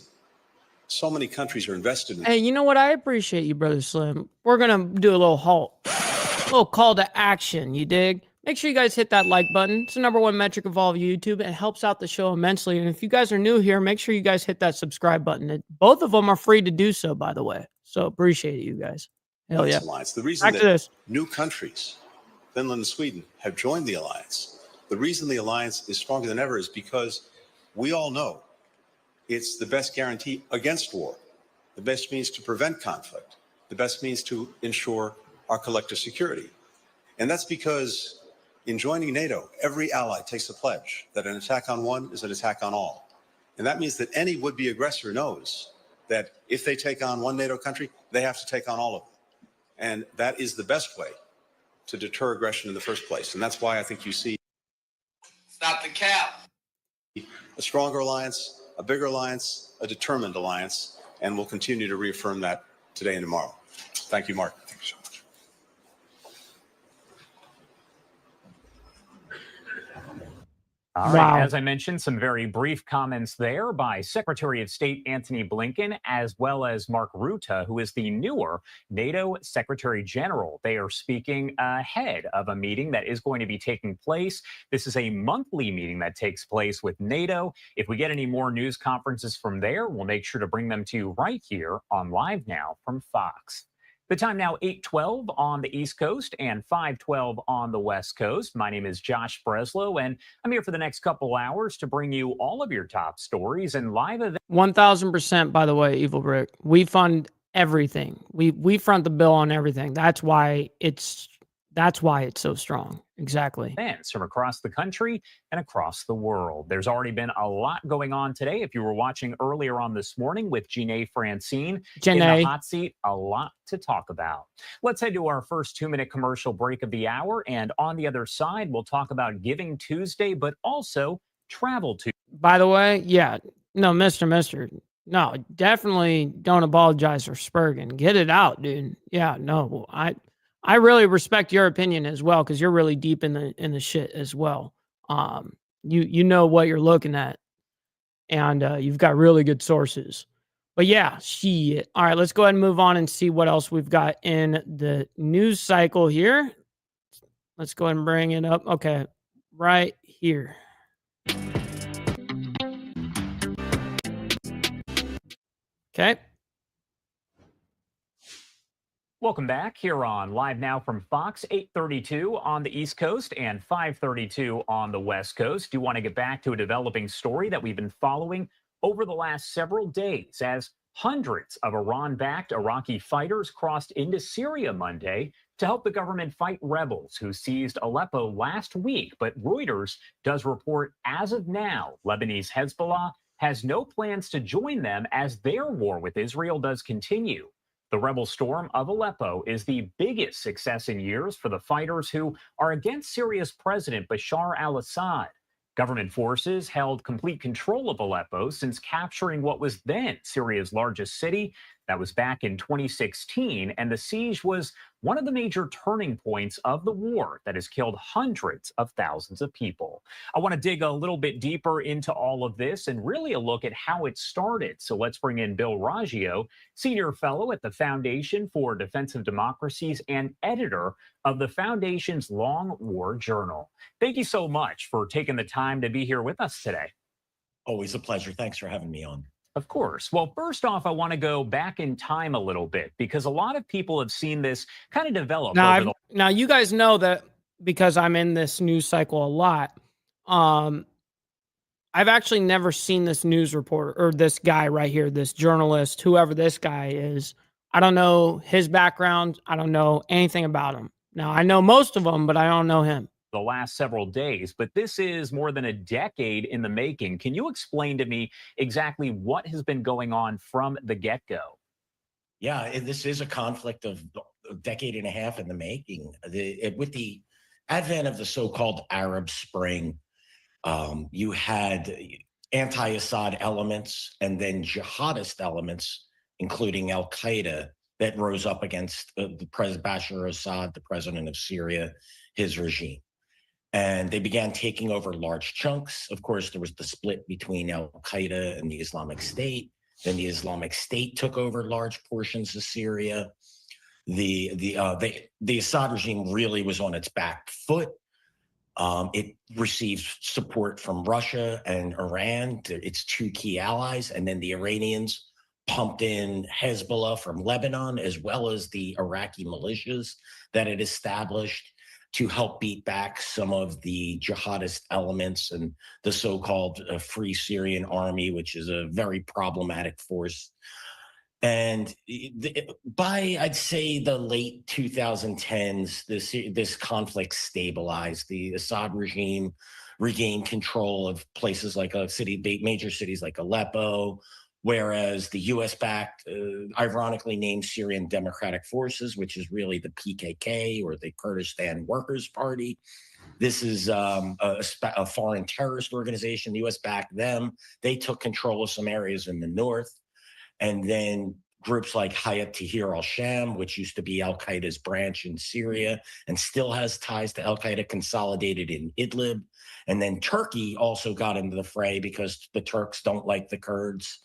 [SPEAKER 14] so many countries are invested in.
[SPEAKER 2] Hey, you know what? I appreciate you, Brother Slim. We're going to do a little halt, a little call to action, you dig? Make sure you guys hit that like button. It's the #1 metric of all of YouTube. It helps out the show immensely. And if you guys are new here, make sure you guys hit that subscribe button. Both of them are free to do so, by the way. So appreciate it, you guys. Hell yeah.
[SPEAKER 14] Alliance. The reason that new countries, Finland and Sweden, have joined the alliance, the reason the alliance is stronger than ever is because we all know it's the best guarantee against war, the best means to prevent conflict, the best means to ensure our collective security. And that's because in joining NATO, every ally takes a pledge that an attack on one is an attack on all. And that means that any would-be aggressor knows that if they take on one NATO country, they have to take on all of them. And that is the best way to deter aggression in the first place. And that's why I think you see
[SPEAKER 1] Stop the cap.
[SPEAKER 14] a stronger alliance, a bigger alliance, a determined alliance, and we'll continue to reaffirm that today and tomorrow. Thank you, Mark. Thank you so much.
[SPEAKER 12] All right, as I mentioned, some very brief comments there by Secretary of State Antony Blinken, as well as Mark Rutte, who is the newer NATO Secretary General. They are speaking ahead of a meeting that is going to be taking place. This is a monthly meeting that takes place with NATO. If we get any more news conferences from there, we'll make sure to bring them to you right here on Live Now from Fox. The time now 8:12 on the East Coast and 5:12 on the West Coast. My name is Josh Breslow, and I'm here for the next couple hours to bring you all of your top stories and live events.
[SPEAKER 2] 1000%, by the way, Evil Brick. We fund everything. We front the bill on everything. That's why it's so strong. Exactly.
[SPEAKER 12] Events from across the country and across the world. There's already been a lot going on today. If you were watching earlier on this morning with Janae Francine in the hot seat, a lot to talk about. Let's head to our first 2-minute commercial break of the hour. And on the other side, we'll talk about Giving Tuesday, but also Travel Tuesday.
[SPEAKER 2] By the way, yeah, no, Mister, no, definitely don't apologize for Spurgeon. Get it out, dude. Yeah, no, I really respect your opinion as well, because you're really deep in the shit as well. You know what you're looking at, and you've got really good sources. But yeah, shit. All right, let's go ahead and move on and see what else we've got in the news cycle here. Let's go ahead and bring it up. Okay, right here. Okay.
[SPEAKER 12] Welcome back here on Live Now from Fox, 8:32 on the East Coast and 5:32 on the West Coast. Do want to get back to a developing story that we've been following over the last several days as hundreds of Iran-backed Iraqi fighters crossed into Syria Monday to help the government fight rebels who seized Aleppo last week. But Reuters does report as of now, Lebanese Hezbollah has no plans to join them as their war with Israel does continue. The rebel storm of Aleppo is the biggest success in years for the fighters who are against Syria's President Bashar al-Assad. Government forces held complete control of Aleppo since capturing what was then Syria's largest city. That was back in 2016, and the siege was one of the major turning points of the war that has killed hundreds of thousands of people. I want to dig a little bit deeper into all of this and really a look at how it started. So let's bring in Bill Raggio, Senior Fellow at the Foundation for Defensive Democracies and editor of the Foundation's Long War Journal. Thank you so much for taking the time to be here with us today.
[SPEAKER 15] Always a pleasure. Thanks for having me on.
[SPEAKER 12] Of course. Well, first off, I want to go back in time a little bit because a lot of people have seen this kind of develop.
[SPEAKER 2] Now, you guys know that because I'm in this news cycle a lot. I've actually never seen this news reporter or this guy right here, this journalist, whoever this guy is. I don't know his background. I don't know anything about him. Now, I know most of them, but I don't know him.
[SPEAKER 12] The last several days, but this is more than a decade in the making. Can you explain to me exactly what has been going on from the get-go?
[SPEAKER 15] Yeah, and this is a conflict of a decade and a half in the making. With the advent of the so-called Arab Spring, you had anti-Assad elements and then jihadist elements, including Al-Qaeda, that rose up against Bashar Assad, the president of Syria, his regime. and they began taking over large chunks. Of course, there was the split between Al-Qaeda and the Islamic State. Then the Islamic State took over large portions of Syria. The Assad regime really was on its back foot. It received support from Russia and Iran, its two key allies, and then the Iranians pumped in Hezbollah from Lebanon, as well as the Iraqi militias that it established to help beat back some of the jihadist elements and the so-called Free Syrian Army, which is a very problematic force. And by, I'd say, the late 2010s, this conflict stabilized. The Assad regime regained control of places like major cities like Aleppo, whereas the U.S.-backed, ironically named Syrian Democratic Forces, which is really the PKK or the Kurdistan Workers' Party. This is a foreign terrorist organization. The U.S. backed them. They took control of some areas in the north. And then groups like Hayat Tahrir al-Sham, which used to be al-Qaeda's branch in Syria and still has ties to al-Qaeda, consolidated in Idlib. And then Turkey also got into the fray because the Turks don't like the Kurds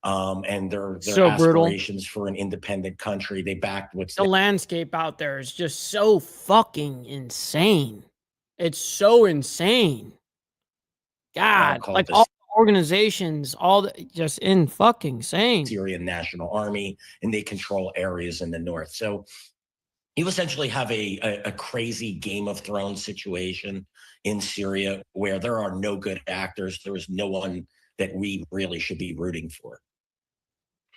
[SPEAKER 15] and their
[SPEAKER 2] So
[SPEAKER 15] aspirations for an independent country. They backed
[SPEAKER 2] the landscape out there is just so fucking insane. It's so insane. God, like all organizations, just in fucking insane.
[SPEAKER 15] Syrian National Army, and they control areas in the north. So you essentially have a crazy Game of Thrones situation in Syria where there are no good actors. There is no one that we really should be rooting for.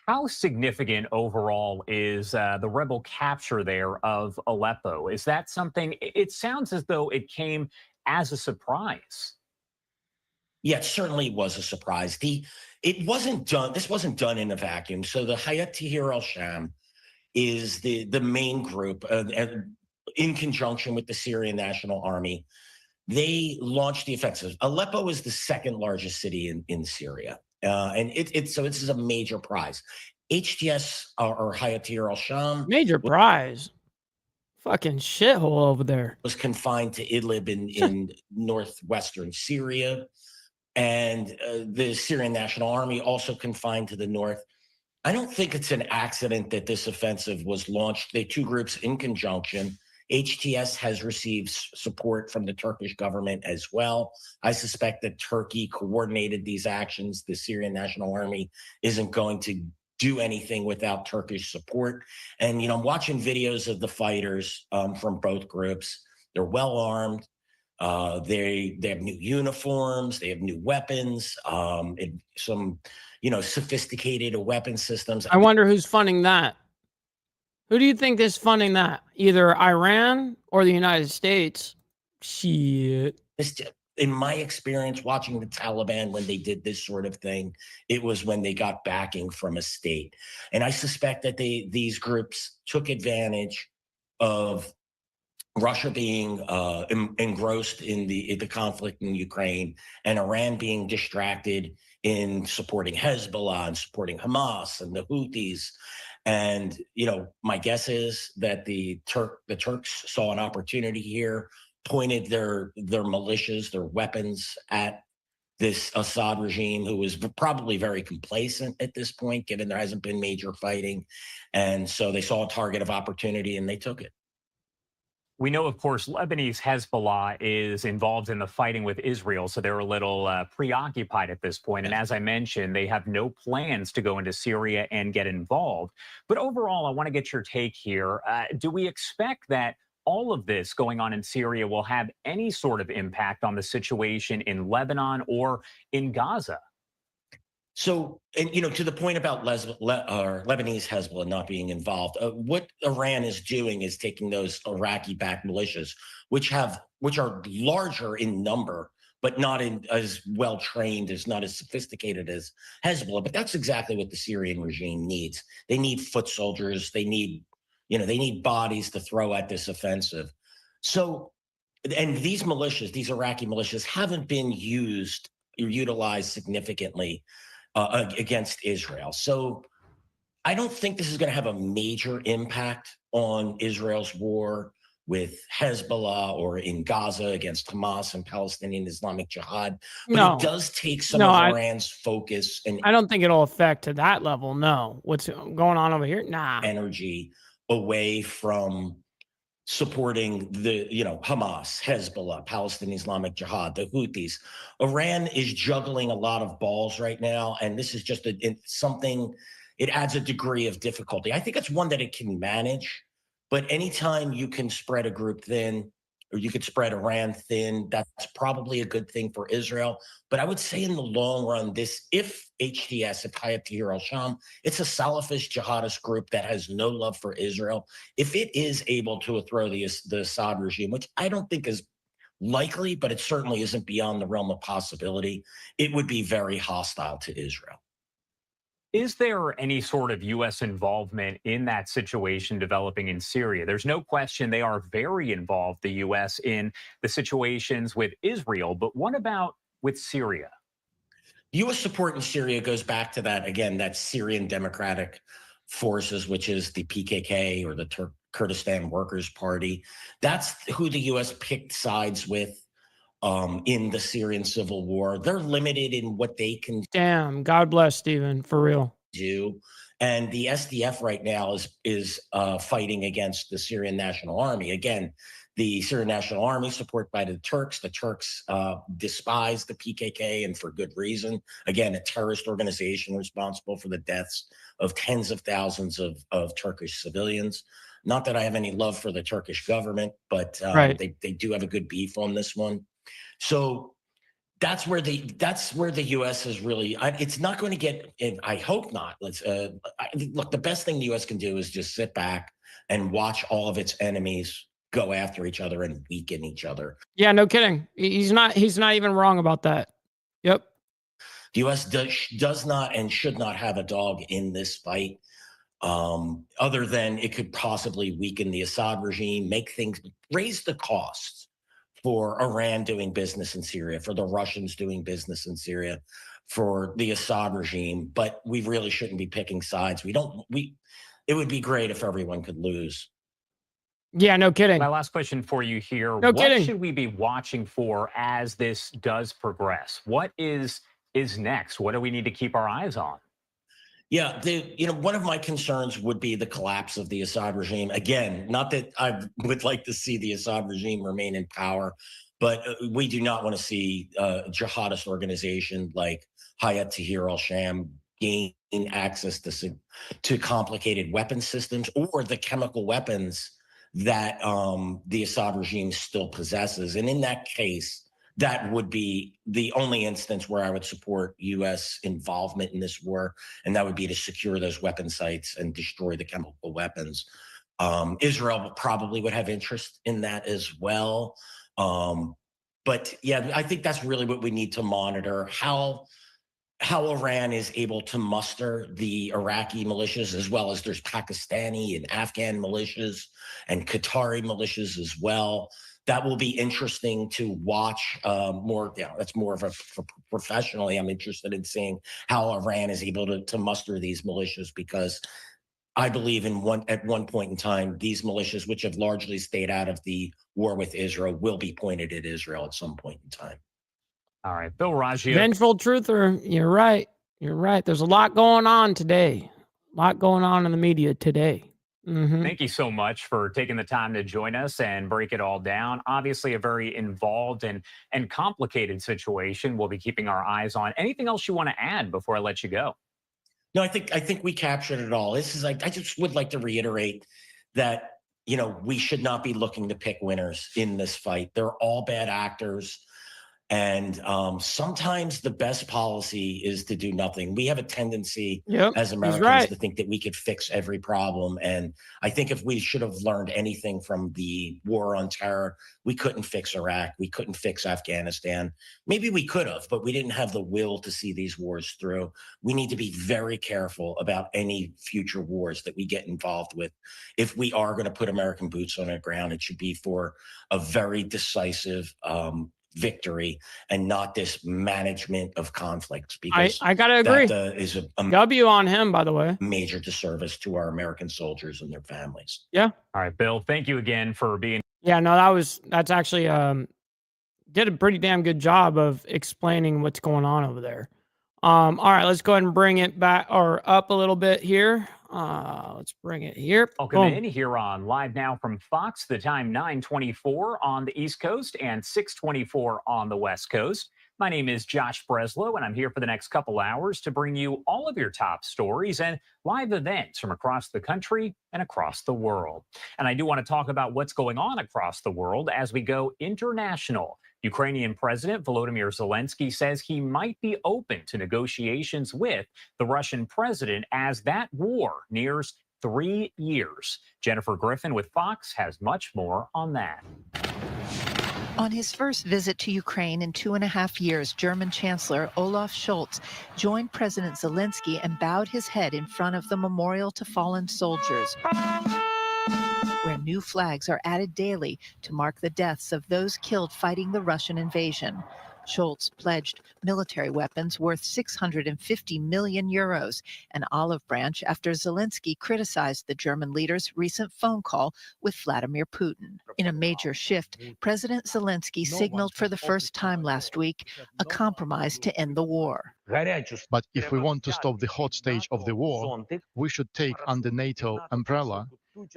[SPEAKER 12] How significant overall is the rebel capture there of Aleppo? Is that something? It sounds as though it came as a surprise.
[SPEAKER 15] Yeah, it certainly was a surprise. It wasn't done. This wasn't done in a vacuum. So the Hayat Tahrir al-Sham is the main group in conjunction with the Syrian National Army. They launched the offensive. Aleppo is the second largest city in Syria. And so this is a major prize. HTS or Hayat Tahrir al-Sham.
[SPEAKER 2] Major prize. Fucking shithole over there.
[SPEAKER 15] Was confined to Idlib in northwestern Syria. And the Syrian National Army also confined to the north. I don't think it's an accident that this offensive was launched. The two groups in conjunction. HTS has received support from the Turkish government as well. I suspect that Turkey coordinated these actions. The Syrian National Army isn't going to do anything without Turkish support. And, I'm watching videos of the fighters from both groups. They're well armed. They have new uniforms. They have new weapons. Some, sophisticated weapon systems.
[SPEAKER 2] I wonder who's funding that. Who do you think is funding that? Either Iran or the United States? Shit.
[SPEAKER 15] In my experience watching the Taliban when they did this sort of thing, it was when they got backing from a state. And I suspect that these groups took advantage of Russia being engrossed in the conflict in Ukraine and Iran being distracted in supporting Hezbollah and supporting Hamas and the Houthis. And, my guess is that the Turks saw an opportunity here, pointed their militias, their weapons at this Assad regime, who was probably very complacent at this point, given there hasn't been major fighting. And so they saw a target of opportunity and they took it.
[SPEAKER 12] We know, of course, Lebanese Hezbollah is involved in the fighting with Israel, so they're a little preoccupied at this point. And as I mentioned, they have no plans to go into Syria and get involved. But overall, I want to get your take here. Do we expect that all of this going on in Syria will have any sort of impact on the situation in Lebanon or in Gaza?
[SPEAKER 15] So, and to the point about Lebanese Hezbollah not being involved, what Iran is doing is taking those Iraqi-backed militias, which are larger in number, but not as well trained, not as sophisticated as Hezbollah. But that's exactly what the Syrian regime needs. They need foot soldiers. They need bodies to throw at this offensive. So, and these militias, these Iraqi militias, haven't been used or utilized significantly against Israel. So I don't think this is going to have a major impact on Israel's war with Hezbollah or in Gaza against Hamas and Palestinian Islamic Jihad. But
[SPEAKER 2] No.
[SPEAKER 15] it does take some
[SPEAKER 2] No,
[SPEAKER 15] of
[SPEAKER 2] I-
[SPEAKER 15] Iran's focus and
[SPEAKER 2] I don't think it'll affect to that level. No. What's going on over here? Nah.
[SPEAKER 15] energy away from supporting the, Hamas, Hezbollah, Palestinian Islamic Jihad, the Houthis. Iran is juggling a lot of balls right now, and this is just something. It adds a degree of difficulty. I think it's one that it can manage, but anytime you can spread a group thin, or you could spread Iran thin, that's probably a good thing for Israel. But I would say in the long run, if Hayat Tahrir al-Sham, it's a Salafist jihadist group that has no love for Israel. If it is able to overthrow the Assad regime, which I don't think is likely, but it certainly isn't beyond the realm of possibility, it would be very hostile to Israel.
[SPEAKER 12] Is there any sort of U.S. involvement in that situation developing in Syria? There's no question they are very involved, the U.S., in the situations with Israel. But what about with Syria?
[SPEAKER 15] U.S. support in Syria goes back to that Syrian Democratic Forces, which is the PKK or the Kurdistan Workers' Party. That's who the U.S. picked sides with in the Syrian civil war. They're limited in what they can
[SPEAKER 2] Damn. God bless, Stephen. For real.
[SPEAKER 15] do. And the SDF right now is fighting against the Syrian National Army. Again, the Syrian National Army supported by the Turks. The Turks despise the PKK, and for good reason. Again, a terrorist organization responsible for the deaths of tens of thousands of Turkish civilians. Not that I have any love for the Turkish government, but they do have a good beef on this one. So that's where the U.S. is really. It's not going to get. I hope not. Look, the best thing the U.S. can do is just sit back and watch all of its enemies go after each other and weaken each other.
[SPEAKER 2] Yeah, no kidding. He's not even wrong about that. Yep.
[SPEAKER 15] The U.S. does not and should not have a dog in this fight, other than it could possibly weaken the Assad regime, raise the costs for Iran doing business in Syria, for the Russians doing business in Syria, for the Assad regime. But we really shouldn't be picking sides. It would be great if everyone could lose.
[SPEAKER 2] Yeah, no kidding.
[SPEAKER 12] My last question for you here.
[SPEAKER 2] No
[SPEAKER 12] what
[SPEAKER 2] kidding.
[SPEAKER 12] should we be watching for as this does progress? What is next? What do we need to keep our eyes on?
[SPEAKER 15] Yeah, one of my concerns would be the collapse of the Assad regime. Again, not that I would like to see the Assad regime remain in power, but we do not want to see a jihadist organization like Hayat Tahrir al-Sham gain access to complicated weapon systems or the chemical weapons that the Assad regime still possesses. And in that case, that would be the only instance where I would support U.S. involvement in this war, and that would be to secure those weapon sites and destroy the chemical weapons. Israel probably would have interest in that as well. But yeah, I think that's really what we need to monitor, how Iran is able to muster the Iraqi militias, as well as there's Pakistani and Afghan militias and Qatari militias as well. That will be interesting to watch more. That's more of a professionally. I'm interested in seeing how Iran is able to muster these militias, because I believe at one point in time, these militias, which have largely stayed out of the war with Israel, will be pointed at Israel at some point in time.
[SPEAKER 12] All right, Bill Raggio.
[SPEAKER 2] Vengeful truther. You're right. You're right. There's a lot going on today. A lot going on in the media today. Mm-hmm.
[SPEAKER 12] Thank you so much for taking the time to join us and break it all down. Obviously, a very involved and complicated situation we'll be keeping our eyes on. Anything else you want to add before I let you go?
[SPEAKER 15] No, I think we captured it all. I just would like to reiterate that, we should not be looking to pick winners in this fight. They're all bad actors. And sometimes the best policy is to do nothing. We have a tendency as Americans to think that we could fix every problem. And I think if we should have learned anything from the war on terror, we couldn't fix Iraq. We couldn't fix Afghanistan. Maybe we could have, but we didn't have the will to see these wars through. We need to be very careful about any future wars that we get involved with. If we are going to put American boots on the ground, it should be for a very decisive victory and not this management of conflicts, because
[SPEAKER 2] I gotta agree.
[SPEAKER 15] That is a
[SPEAKER 2] W on him, by the way.
[SPEAKER 15] Major disservice to our American soldiers and their families.
[SPEAKER 2] Yeah.
[SPEAKER 12] All right, Bill, thank you again for being
[SPEAKER 2] Yeah, no, that's actually did a pretty damn good job of explaining what's going on over there. All right, let's go ahead and bring it back or up a little bit here. Let's bring it here.
[SPEAKER 12] Welcome
[SPEAKER 2] Boom.
[SPEAKER 12] in here on Live Now from Fox, the time 9:24 on the East Coast and 6:24 on the West Coast. My name is Josh Breslow, and I'm here for the next couple hours to bring you all of your top stories and live events from across the country and across the world. And I do want to talk about what's going on across the world as we go international. Ukrainian President Volodymyr Zelensky says he might be open to negotiations with the Russian president as that war nears 3 years. Jennifer Griffin with Fox has much more on that.
[SPEAKER 16] On his first visit to Ukraine in 2.5 years, German Chancellor Olaf Scholz joined President Zelensky and bowed his head in front of the memorial to fallen soldiers, where new flags are added daily to mark the deaths of those killed fighting the Russian invasion. Scholz pledged military weapons worth 650 million euros, an olive branch after Zelensky criticized the German leader's recent phone call with Vladimir Putin. In a major shift, President Zelensky signaled for the first time last week a compromise to end the war.
[SPEAKER 17] But if we want to stop the hot stage of the war, we should take under NATO umbrella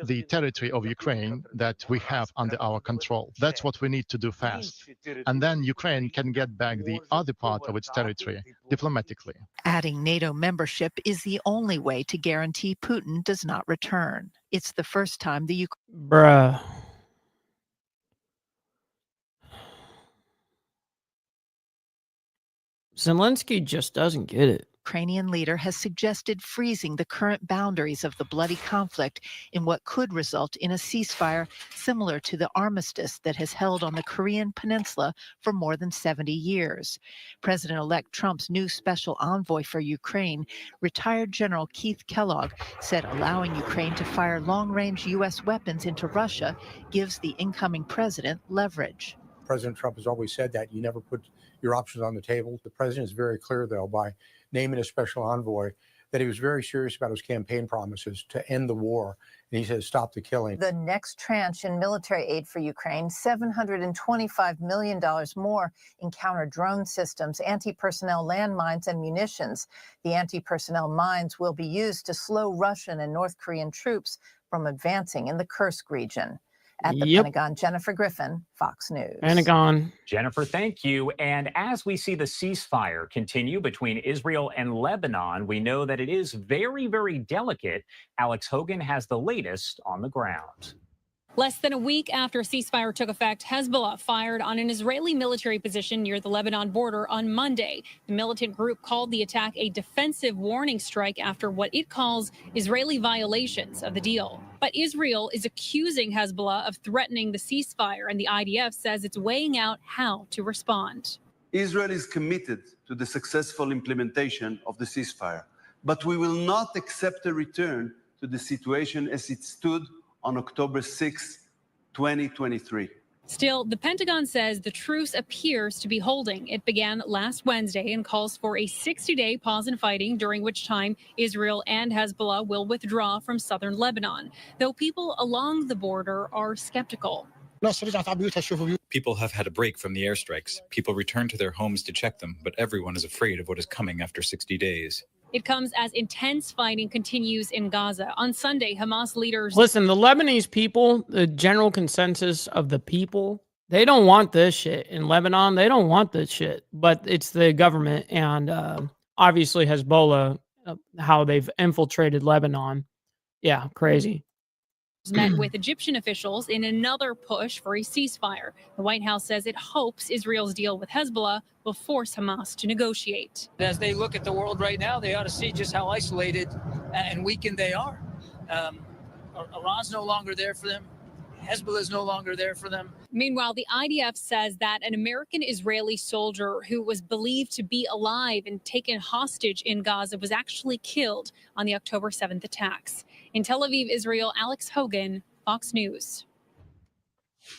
[SPEAKER 17] the territory of Ukraine that we have under our control. That's what we need to do fast. And then Ukraine can get back the other part of its territory diplomatically.
[SPEAKER 16] Adding NATO membership is the only way to guarantee Putin does not return. It's the first time the
[SPEAKER 2] Bruh. Zelensky just doesn't get it.
[SPEAKER 16] Ukrainian leader has suggested freezing the current boundaries of the bloody conflict in what could result in a ceasefire similar to the armistice that has held on the Korean peninsula for more than 70 years. President-elect Trump's new special envoy for Ukraine, retired General Keith Kellogg, said allowing Ukraine to fire long-range U.S. weapons into Russia gives the incoming president leverage.
[SPEAKER 18] President Trump has always said that you never put your options on the table. The president is very clear, though, by naming a special envoy, that he was very serious about his campaign promises to end the war. And he says, stop the killing.
[SPEAKER 16] The next tranche in military aid for Ukraine, $725 million more in counter-drone systems, anti-personnel landmines, and munitions. The anti-personnel mines will be used to slow Russian and North Korean troops from advancing in the Kursk region. At the Pentagon, Jennifer Griffin, Fox News.
[SPEAKER 2] Pentagon.
[SPEAKER 12] Jennifer, thank you. And as we see the ceasefire continue between Israel and Lebanon, we know that it is very, very delicate. Alex Hogan has the latest on the ground.
[SPEAKER 19] Less than a week after ceasefire took effect, Hezbollah fired on an Israeli military position near the Lebanon border on Monday. The militant group called the attack a defensive warning strike after what it calls Israeli violations of the deal. But Israel is accusing Hezbollah of threatening the ceasefire, and the IDF says it's weighing out how to respond.
[SPEAKER 20] Israel is committed to the successful implementation of the ceasefire, but we will not accept a return to the situation as it stood on October 6, 2023.
[SPEAKER 19] Still, the Pentagon says the truce appears to be holding. It began last Wednesday and calls for a 60-day pause in fighting, during which time Israel and Hezbollah will withdraw from southern Lebanon, though people along the border are skeptical.
[SPEAKER 21] People have had a break from the airstrikes. People return to their homes to check them, but everyone is afraid of what is coming after 60 days.
[SPEAKER 19] It comes as intense fighting continues in Gaza. On Sunday, Hamas leaders...
[SPEAKER 2] Listen, the Lebanese people, the general consensus of the people, they don't want this shit. In Lebanon, they don't want this shit. But it's the government and obviously Hezbollah, how they've infiltrated Lebanon. Yeah, crazy.
[SPEAKER 19] Met with Egyptian officials in another push for a ceasefire. The White House says it hopes Israel's deal with Hezbollah will force Hamas to negotiate.
[SPEAKER 22] As they look at the world right now, they ought to see just how isolated and weakened they are. Iran's no longer there for them. Hezbollah is no longer there for them.
[SPEAKER 19] Meanwhile, the IDF says that an American-Israeli soldier who was believed to be alive and taken hostage in Gaza was actually killed on the October 7th attacks. In Tel Aviv, Israel, Alex Hogan, Fox News.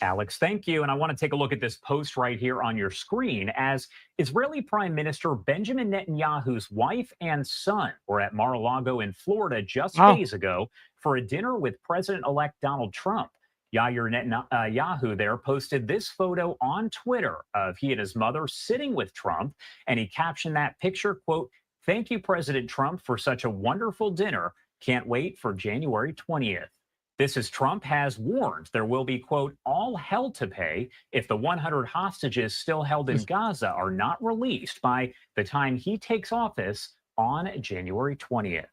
[SPEAKER 12] Alex, thank you. And I want to take a look at this post right here on your screen as Israeli Prime Minister Benjamin Netanyahu's wife and son were at Mar-a-Lago in Florida just days ago for a dinner with President-elect Donald Trump. Yair Netanyahu there posted this photo on Twitter of he and his mother sitting with Trump, and he captioned that picture, quote, "Thank you, President Trump, for such a wonderful dinner. Can't wait for January 20th. This is Trump has warned there will be, quote, all hell to pay if the 100 hostages still held in Gaza are not released by the time he takes office on January 20th.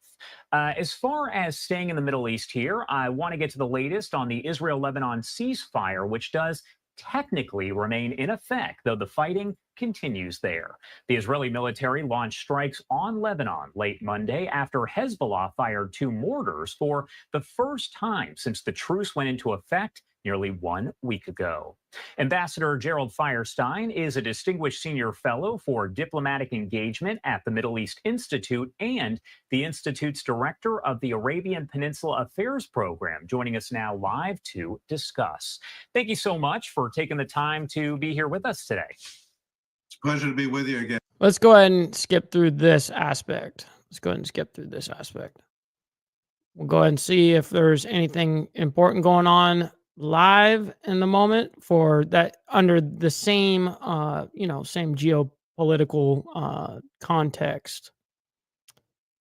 [SPEAKER 12] As far as staying in the Middle East here, I want to get to the latest on the Israel-Lebanon ceasefire, which does technically remain in effect, though the fighting continues there. The Israeli military launched strikes on Lebanon late Monday after Hezbollah fired 2 mortars for the first time since the truce went into effect nearly 1 week ago. Ambassador Gerald Firestein is a distinguished senior fellow for diplomatic engagement at the Middle East Institute and the Institute's director of the Arabian Peninsula Affairs Program, joining us now live to discuss. Thank you so much for taking the time to be here with us today.
[SPEAKER 4] It's a pleasure to be with you again.
[SPEAKER 2] Let's go ahead and skip through this aspect. We'll go ahead and see if there's anything important going on live in the moment for that under the same, same geopolitical context.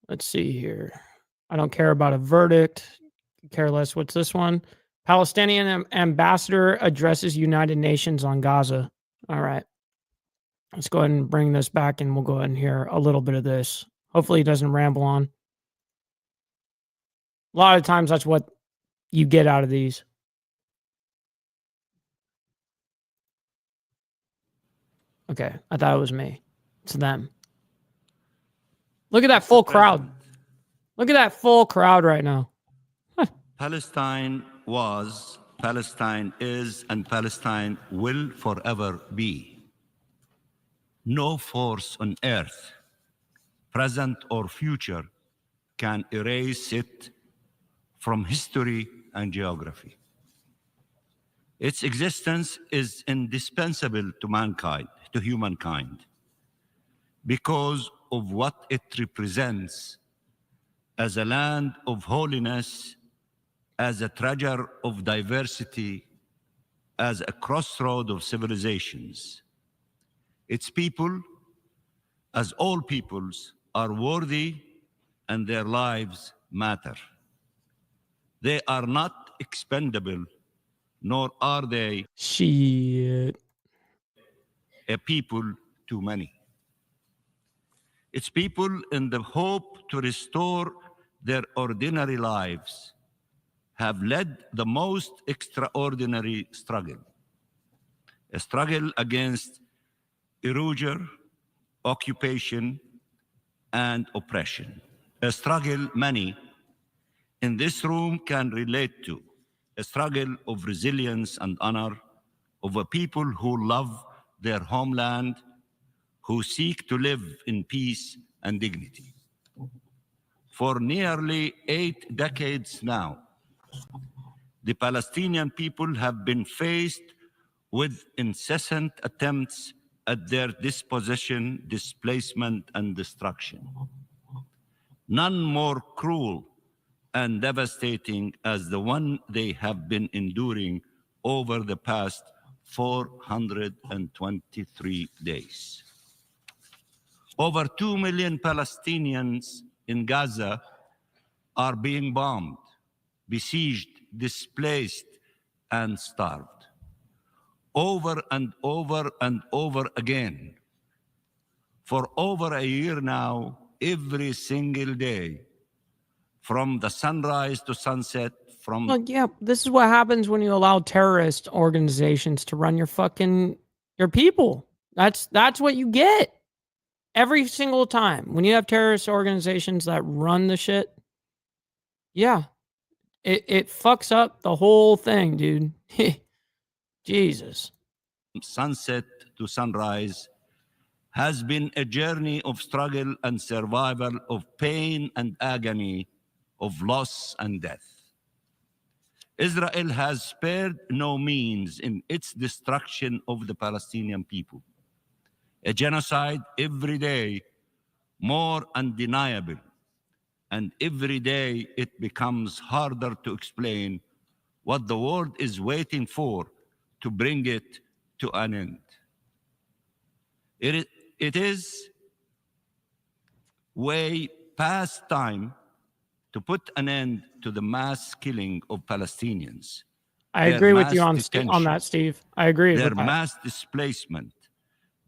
[SPEAKER 2] Let's see here. I don't care about a verdict. Care less. What's this one? Palestinian ambassador addresses United Nations on Gaza. All right. Let's go ahead and bring this back and we'll go ahead and hear a little bit of this. Hopefully he doesn't ramble on. A lot of times that's what you get out of these. Okay, I thought it was me. It's them. Look at that full crowd. Look at that full crowd right now.
[SPEAKER 8] Palestine was, Palestine is, and Palestine will forever be. No force on earth, present or future, can erase it from history and geography. Its existence is indispensable to mankind, to humankind, because of what it represents as a land of holiness, as a treasure of diversity, as a crossroad of civilizations. Its people, as all peoples, are worthy and their lives matter. They are not expendable, nor are they a people too many. Its people, in the hope to restore their ordinary lives, have led the most extraordinary struggle, a struggle against erosion, occupation, and oppression, a struggle many in this room can relate to, a struggle of resilience and honor of a people who love their homeland, who seek to live in peace and dignity. For nearly 8 decades now, the Palestinian people have been faced with incessant attempts at their dispossession, displacement, and destruction. None more cruel and devastating as the one they have been enduring over the past 423 days. Over 2 million Palestinians in Gaza are being bombed, besieged, displaced, and starved. Over and over and over again. For over a year now, every single day, from the sunrise to sunset,
[SPEAKER 2] Well, yeah, this is what happens when you allow terrorist organizations to run your people. That's what you get. Every single time when you have terrorist organizations that run the shit, yeah, it fucks up the whole thing, dude. Jesus.
[SPEAKER 8] Sunset to sunrise has been a journey of struggle and survival, of pain and agony, of loss and death. Israel has spared no means in its destruction of the Palestinian people. A genocide every day more undeniable, and every day it becomes harder to explain what the world is waiting for to bring it to an end. It is way past time to put an end to the mass killing of Palestinians.
[SPEAKER 2] I agree with you on that, Steve. I agree with
[SPEAKER 8] Their
[SPEAKER 2] that.
[SPEAKER 8] mass displacement,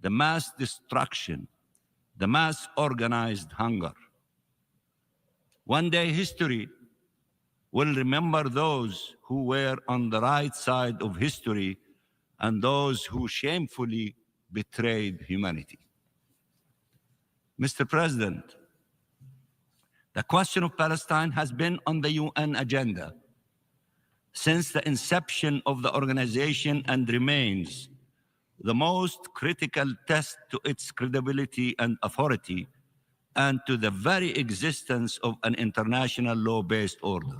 [SPEAKER 8] the mass destruction, the mass organized hunger. One day history will remember those who were on the right side of history and those who shamefully betrayed humanity. Mr. President, the question of Palestine has been on the UN agenda since the inception of the organization and remains the most critical test to its credibility and authority and to the very existence of an international law-based order.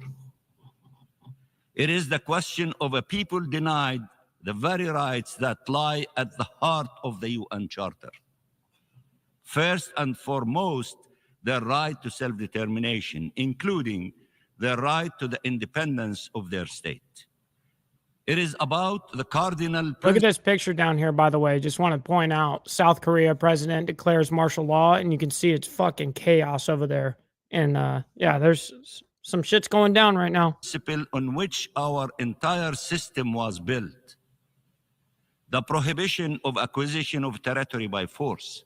[SPEAKER 8] It is the question of a people denied the very rights that lie at the heart of the UN Charter. First and foremost, their right to self-determination, including their right to the independence of their state. It is about the cardinal...
[SPEAKER 2] Look at this picture down here, by the way. Just want to point out, South Korea president declares martial law, and you can see it's fucking chaos over there. And yeah, there's some shit's going down right now.
[SPEAKER 8] Principle on which our entire system was built. The prohibition of acquisition of territory by force.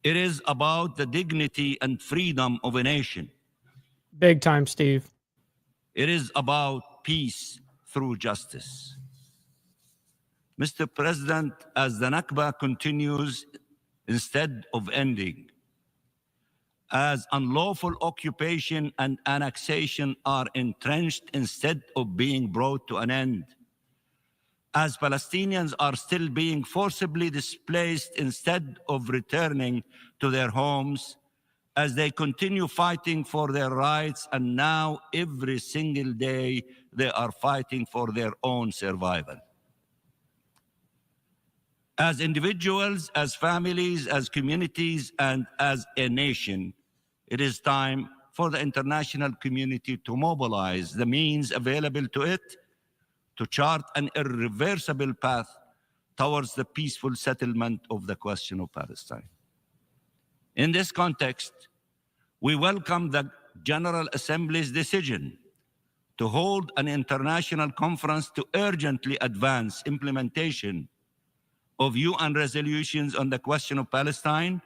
[SPEAKER 8] It is about the dignity and freedom of a nation.
[SPEAKER 2] Big time, Steve.
[SPEAKER 8] It is about peace through justice. Mr. President, as the Nakba continues instead of ending, as unlawful occupation and annexation are entrenched instead of being brought to an end, as Palestinians are still being forcibly displaced instead of returning to their homes, as they continue fighting for their rights, and now every single day they are fighting for their own survival. As individuals, as families, as communities, and as a nation, it is time for the international community to mobilize the means available to it to chart an irreversible path towards the peaceful settlement of the question of Palestine. In this context, we welcome the General Assembly's decision to hold an international conference to urgently advance implementation of UN resolutions on the question of Palestine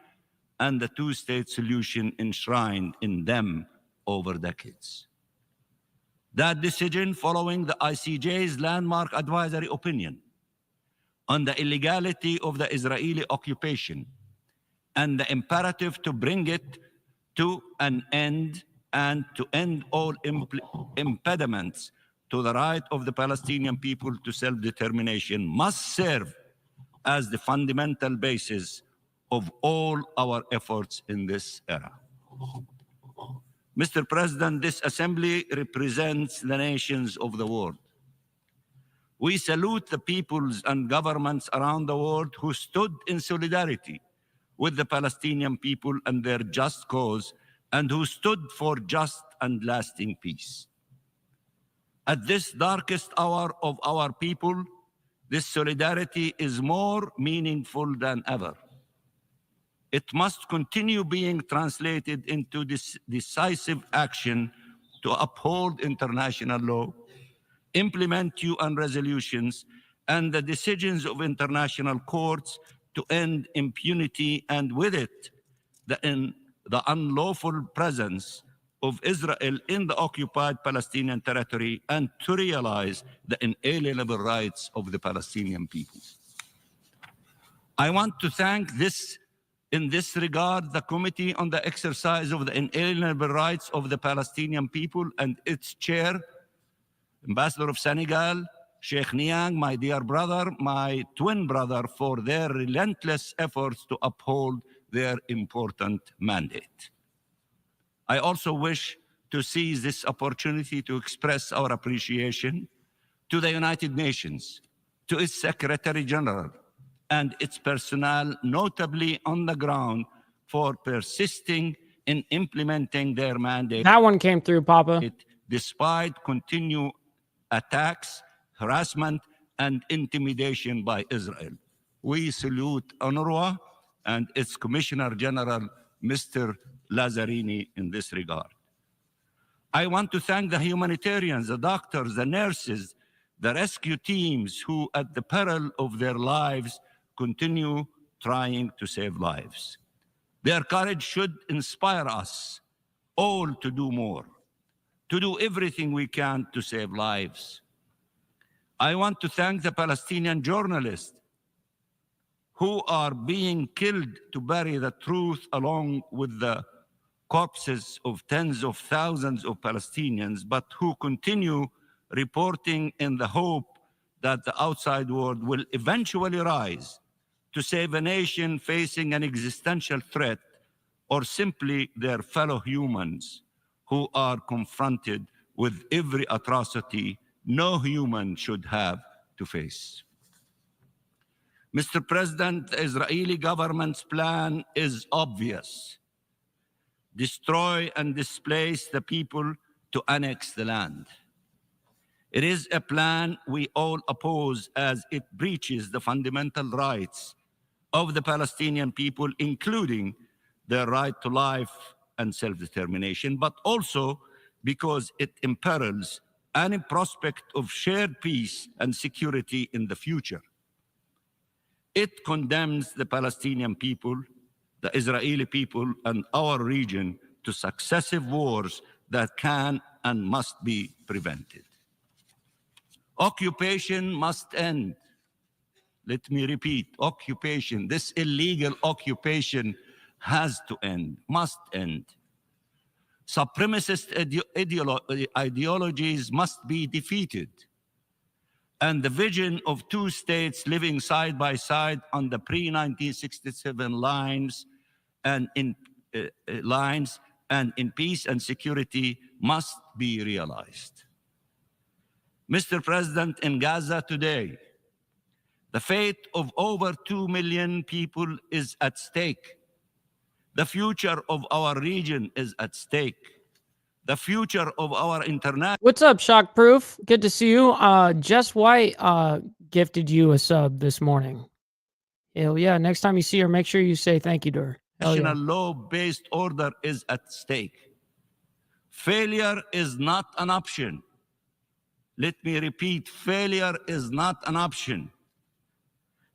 [SPEAKER 8] and the two-state solution enshrined in them over decades. That decision, following the ICJ's landmark advisory opinion on the illegality of the Israeli occupation and the imperative to bring it to an end and to end all impediments to the right of the Palestinian people to self-determination, must serve as the fundamental basis of all our efforts in this era. Mr. President, this assembly represents the nations of the world. We salute the peoples and governments around the world who stood in solidarity with the Palestinian people and their just cause, and who stood for just and lasting peace. At this darkest hour of our people, this solidarity is more meaningful than ever. It must continue being translated into this decisive action to uphold international law, implement UN resolutions and the decisions of international courts to end impunity, and with it, the unlawful presence of Israel in the occupied Palestinian territory, and to realize the inalienable rights of the Palestinian people. I want to thank in this regard, the Committee on the Exercise of the Inalienable Rights of the Palestinian People and its chair, Ambassador of Senegal, Sheikh Niang, my dear brother, my twin brother, for their relentless efforts to uphold their important mandate. I also wish to seize this opportunity to express our appreciation to the United Nations, to its Secretary General, and its personnel, notably on the ground, for persisting in implementing their mandate.
[SPEAKER 2] That one came through, Papa.
[SPEAKER 8] Despite continued attacks, harassment, and intimidation by Israel. We salute UNRWA and its Commissioner General, Mr. Lazzarini, in this regard. I want to thank the humanitarians, the doctors, the nurses, the rescue teams who, at the peril of their lives, continue trying to save lives. Their courage should inspire us all to do more, to do everything we can to save lives. I want to thank the Palestinian journalists who are being killed to bury the truth along with the corpses of tens of thousands of Palestinians, but who continue reporting in the hope that the outside world will eventually rise to save a nation facing an existential threat, or simply their fellow humans who are confronted with every atrocity no human should have to face. Mr. President, the Israeli government's plan is obvious: destroy and displace the people to annex the land. It is a plan we all oppose, as it breaches the fundamental rights of the Palestinian people, including their right to life and self-determination, but also because it imperils any prospect of shared peace and security in the future. It condemns the Palestinian people, the Israeli people, and our region to successive wars that can and must be prevented. Occupation must end. Let me repeat, occupation, this illegal occupation has to end, must end. Supremacist ideologies must be defeated. And the vision of two states living side by side on the pre-1967 lines and in peace and security must be realized. Mr. President, in Gaza today, the fate of over 2 million people is at stake. The future of our region is at stake. The future of our international...
[SPEAKER 2] What's up, Shockproof? Good to see you. Jess White gifted you a sub this morning. Hell yeah. Next time you see her, make sure you say thank you to her. Hell yeah.
[SPEAKER 8] National law-based order is at stake. Failure is not an option. Let me repeat, failure is not an option.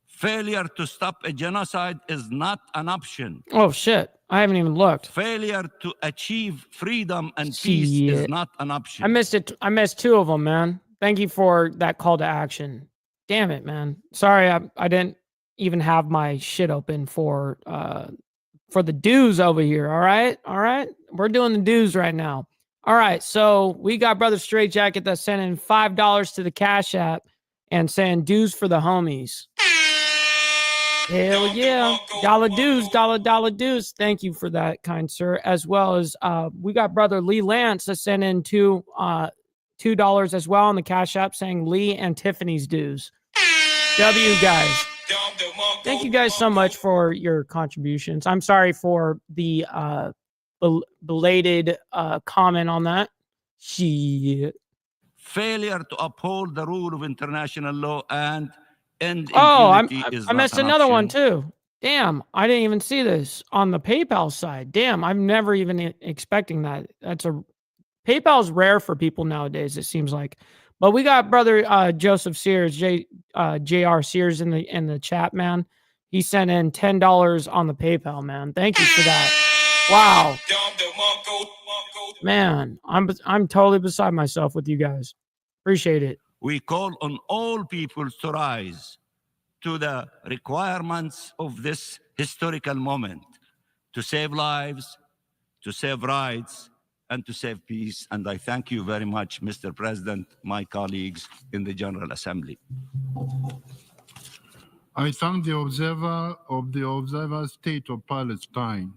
[SPEAKER 8] Failure to stop a genocide is not an option.
[SPEAKER 2] Oh, shit. I haven't even looked.
[SPEAKER 8] Failure to achieve freedom and peace is not an option.
[SPEAKER 2] I missed it. I missed two of them, man. Thank you for that call to action. Damn it, man. Sorry, I didn't even have my shit open for the dues over here. All right? All right? We're doing the dues right now. All right, so we got Brother Straight Jacket that's sending $5 to the Cash App and saying dues for the homies. Hell yeah. Dollar dues, dollar dues. Thank you for that, kind sir. As well as we got Brother Lee Lance that sent in $2 as well on the Cash App saying Lee and Tiffany's dues. W, guys. Thank you guys so much for your contributions. I'm sorry for the belated comment on that. Shit.
[SPEAKER 8] Failure to uphold the rule of international law and end
[SPEAKER 2] impunity
[SPEAKER 8] is
[SPEAKER 2] I missed another one too. Damn, I didn't even see this on the PayPal side. Damn, I'm never even expecting that. PayPal's rare for people nowadays, it seems like. But we got Brother Joseph Sears, JR Sears in the chat, man. He sent in $10 on the PayPal, man. Thank you for that. Wow. Man, I'm totally beside myself with you guys. Appreciate it.
[SPEAKER 8] We call on all people to rise to the requirements of this historical moment, to save lives, to save rights, and to save peace. And I thank you very much, Mr. President, my colleagues in the General Assembly.
[SPEAKER 7] I thank the observer state of Palestine.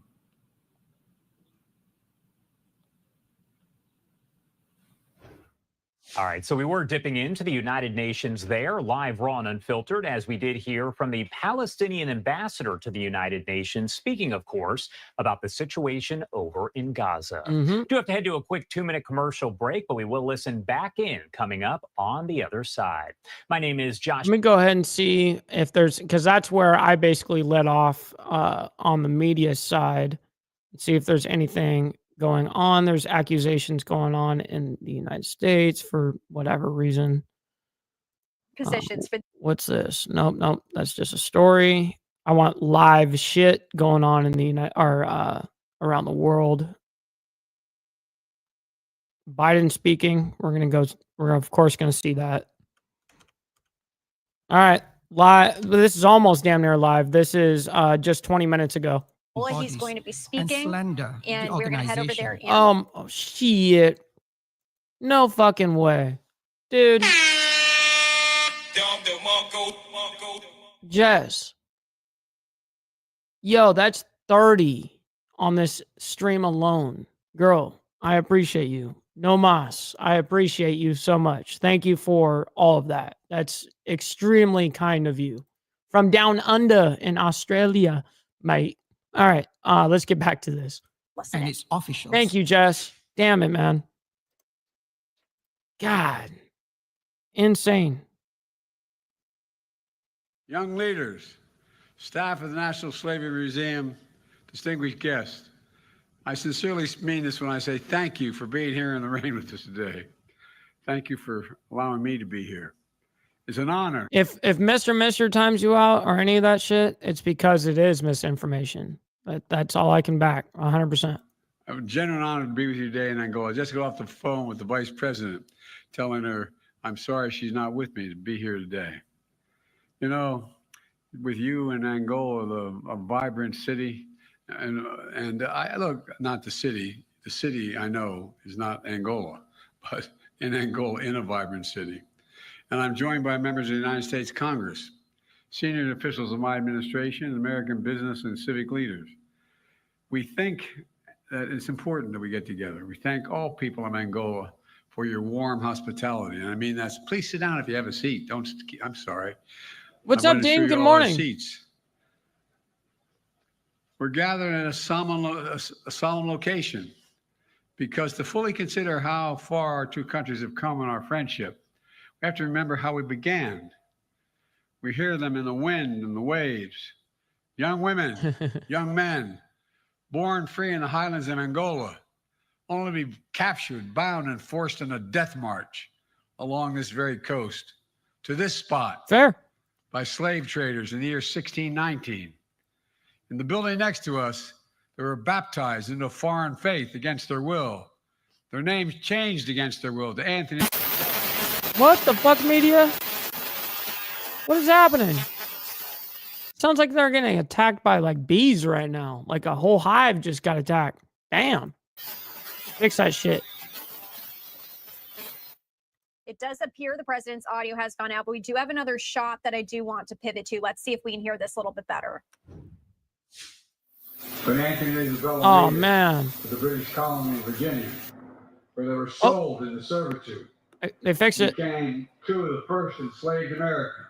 [SPEAKER 12] All right, so we were dipping into the United Nations there, live, raw, and unfiltered, as we did hear from the Palestinian ambassador to the United Nations, speaking, of course, about the situation over in Gaza. Do have to head to a quick 2-minute commercial break, but we will listen back in coming up on the other side. My name is Josh.
[SPEAKER 2] Let me go ahead and see if there's, because that's where I basically let off on the media side. See if there's anything going on. There's accusations going on in the United States for whatever reason.
[SPEAKER 6] Positions for
[SPEAKER 2] What's this? Nope. That's just a story. I want live shit going on in the United or around the world. Biden speaking. We're of course gonna see that. All right, live. This is almost damn near live. This is just 20 minutes ago.
[SPEAKER 6] he's going to be speaking, and we're going to head over there.
[SPEAKER 2] Oh shit! No fucking way, dude. Jess, yo, that's 30 on this stream alone, girl. I appreciate you. No mas. I appreciate you so much. Thank you for all of that. That's extremely kind of you. From down under in Australia, mate. All right, let's get back to this.
[SPEAKER 6] And
[SPEAKER 10] it's official.
[SPEAKER 2] Thank you, Jess. Damn it, man. God. Insane.
[SPEAKER 23] Young leaders, staff of the National Slavery Museum, distinguished guests, I sincerely mean this when I say thank you for being here in the rain with us today. Thank you for allowing me to be here. It's an honor.
[SPEAKER 2] If Mr. times you out or any of that shit, it's because it is misinformation. That's all I can back, 100%.
[SPEAKER 23] A genuine honor to be with you today in Angola. I just got off the phone with the vice president, telling her I'm sorry she's not with me to be here today. You know, with you in Angola, a vibrant city, and I look, not the city. The city I know is not Angola, but in Angola, in a vibrant city. And I'm joined by members of the United States Congress, senior officials of my administration, American business and civic leaders. We think that it's important that we get together. We thank all people of Angola for your warm hospitality. And I mean, please sit down if you have a seat. I'm sorry.
[SPEAKER 2] What's up, Dean? Good morning.
[SPEAKER 23] Seats. We're gathered in a solemn location because to fully consider how far our two countries have come in our friendship, we have to remember how we began. We hear them in the wind and the waves. Young women, young men, born free in the highlands of Angola, only to be captured, bound, and forced on a death march along this very coast to this spot.
[SPEAKER 2] Fair.
[SPEAKER 23] By slave traders in the year 1619. In the building next to us, they were baptized into a foreign faith against their will. Their names changed against their will to Anthony.
[SPEAKER 2] What the fuck, media? What is happening? Sounds like they're getting attacked by like bees right now. Like a whole hive just got attacked. Damn. Fix that shit.
[SPEAKER 6] It does appear the president's audio has gone out, but we do have another shot that I do want to pivot to. Let's see if we can hear this a little bit better.
[SPEAKER 23] When Anthony Isabella
[SPEAKER 2] Oh, man.
[SPEAKER 23] the British colony of Virginia, where they were sold into servitude.
[SPEAKER 2] They fixed it.
[SPEAKER 23] Became two of the first enslaved Americans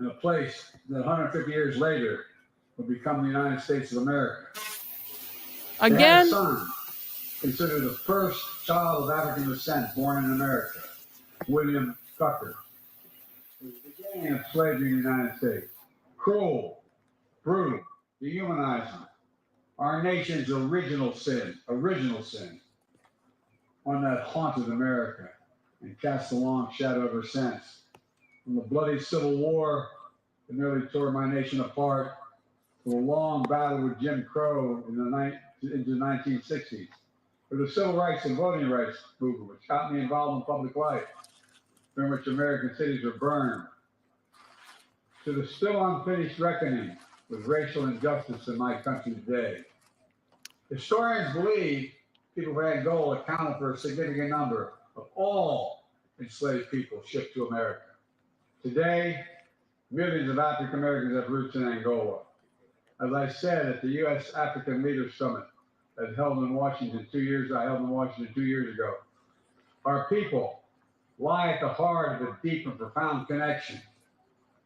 [SPEAKER 23] in a place that 150 years later would become the United States of America. They had
[SPEAKER 2] Again?
[SPEAKER 23] a son, considered the first child of African descent born in America, William Tucker. It was the beginning of slavery in the United States. Cruel, brutal, dehumanizing. Our nation's original sin, one that haunted America and cast a long shadow ever since. From the bloody Civil War that nearly tore my nation apart, to a long battle with Jim Crow into the 1960s, to the civil rights and voting rights movement, which got me involved in public life, during which American cities were burned, to the still unfinished reckoning with racial injustice in my country today. Historians believe people from Angola accounted for a significant number of all enslaved people shipped to America. Today, millions of African Americans have roots in Angola. As I said at the U.S. African Leaders Summit that I held in Washington 2 years ago, our people lie at the heart of a deep and profound connection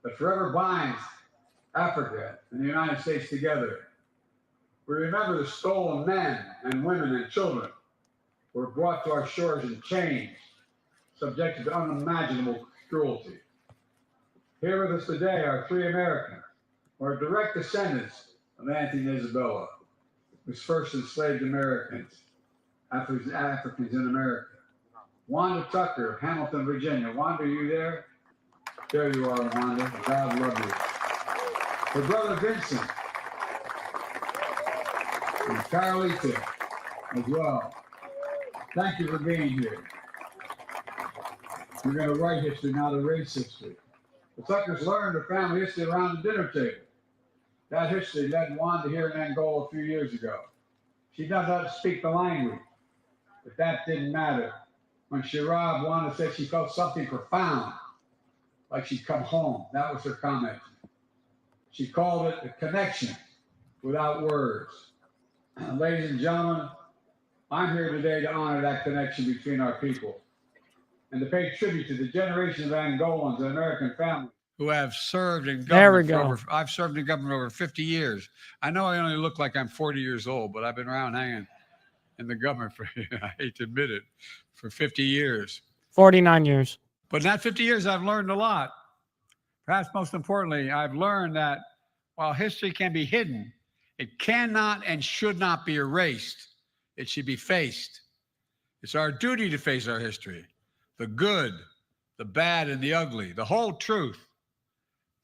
[SPEAKER 23] that forever binds Africa and the United States together. We remember the stolen men and women and children who were brought to our shores in chains, subjected to unimaginable cruelty. Here with us today are 3 Americans who are direct descendants of Anthony and Isabella, whose first enslaved Africans in America. Wanda Tucker of Hamilton, Virginia. Wanda, are you there? There you are, Wanda. God love you. Her brother Vincent and Carolita as well. Thank you for being here. We're going to write history, not erase history. The Tuckers learned their family history around the dinner table. That history led Wanda here in Angola a few years ago. She does not speak the language, but that didn't matter. When she arrived, Wanda said she felt something profound, like she'd come home. That was her comment. She called it a connection without words. Ladies and gentlemen, I'm here today to honor that connection between our people and to pay tribute to the generation of Angolans and American families who have served in government. I've served in government over 50 years. I know I only look like I'm 40 years old, but I've been around hanging in the government for, I hate to admit it, for 50 years.
[SPEAKER 2] 49 years.
[SPEAKER 23] But in that 50 years, I've learned a lot. Perhaps most importantly, I've learned that while history can be hidden, it cannot and should not be erased. It should be faced. It's our duty to face our history, the good, the bad, and the ugly, the whole truth.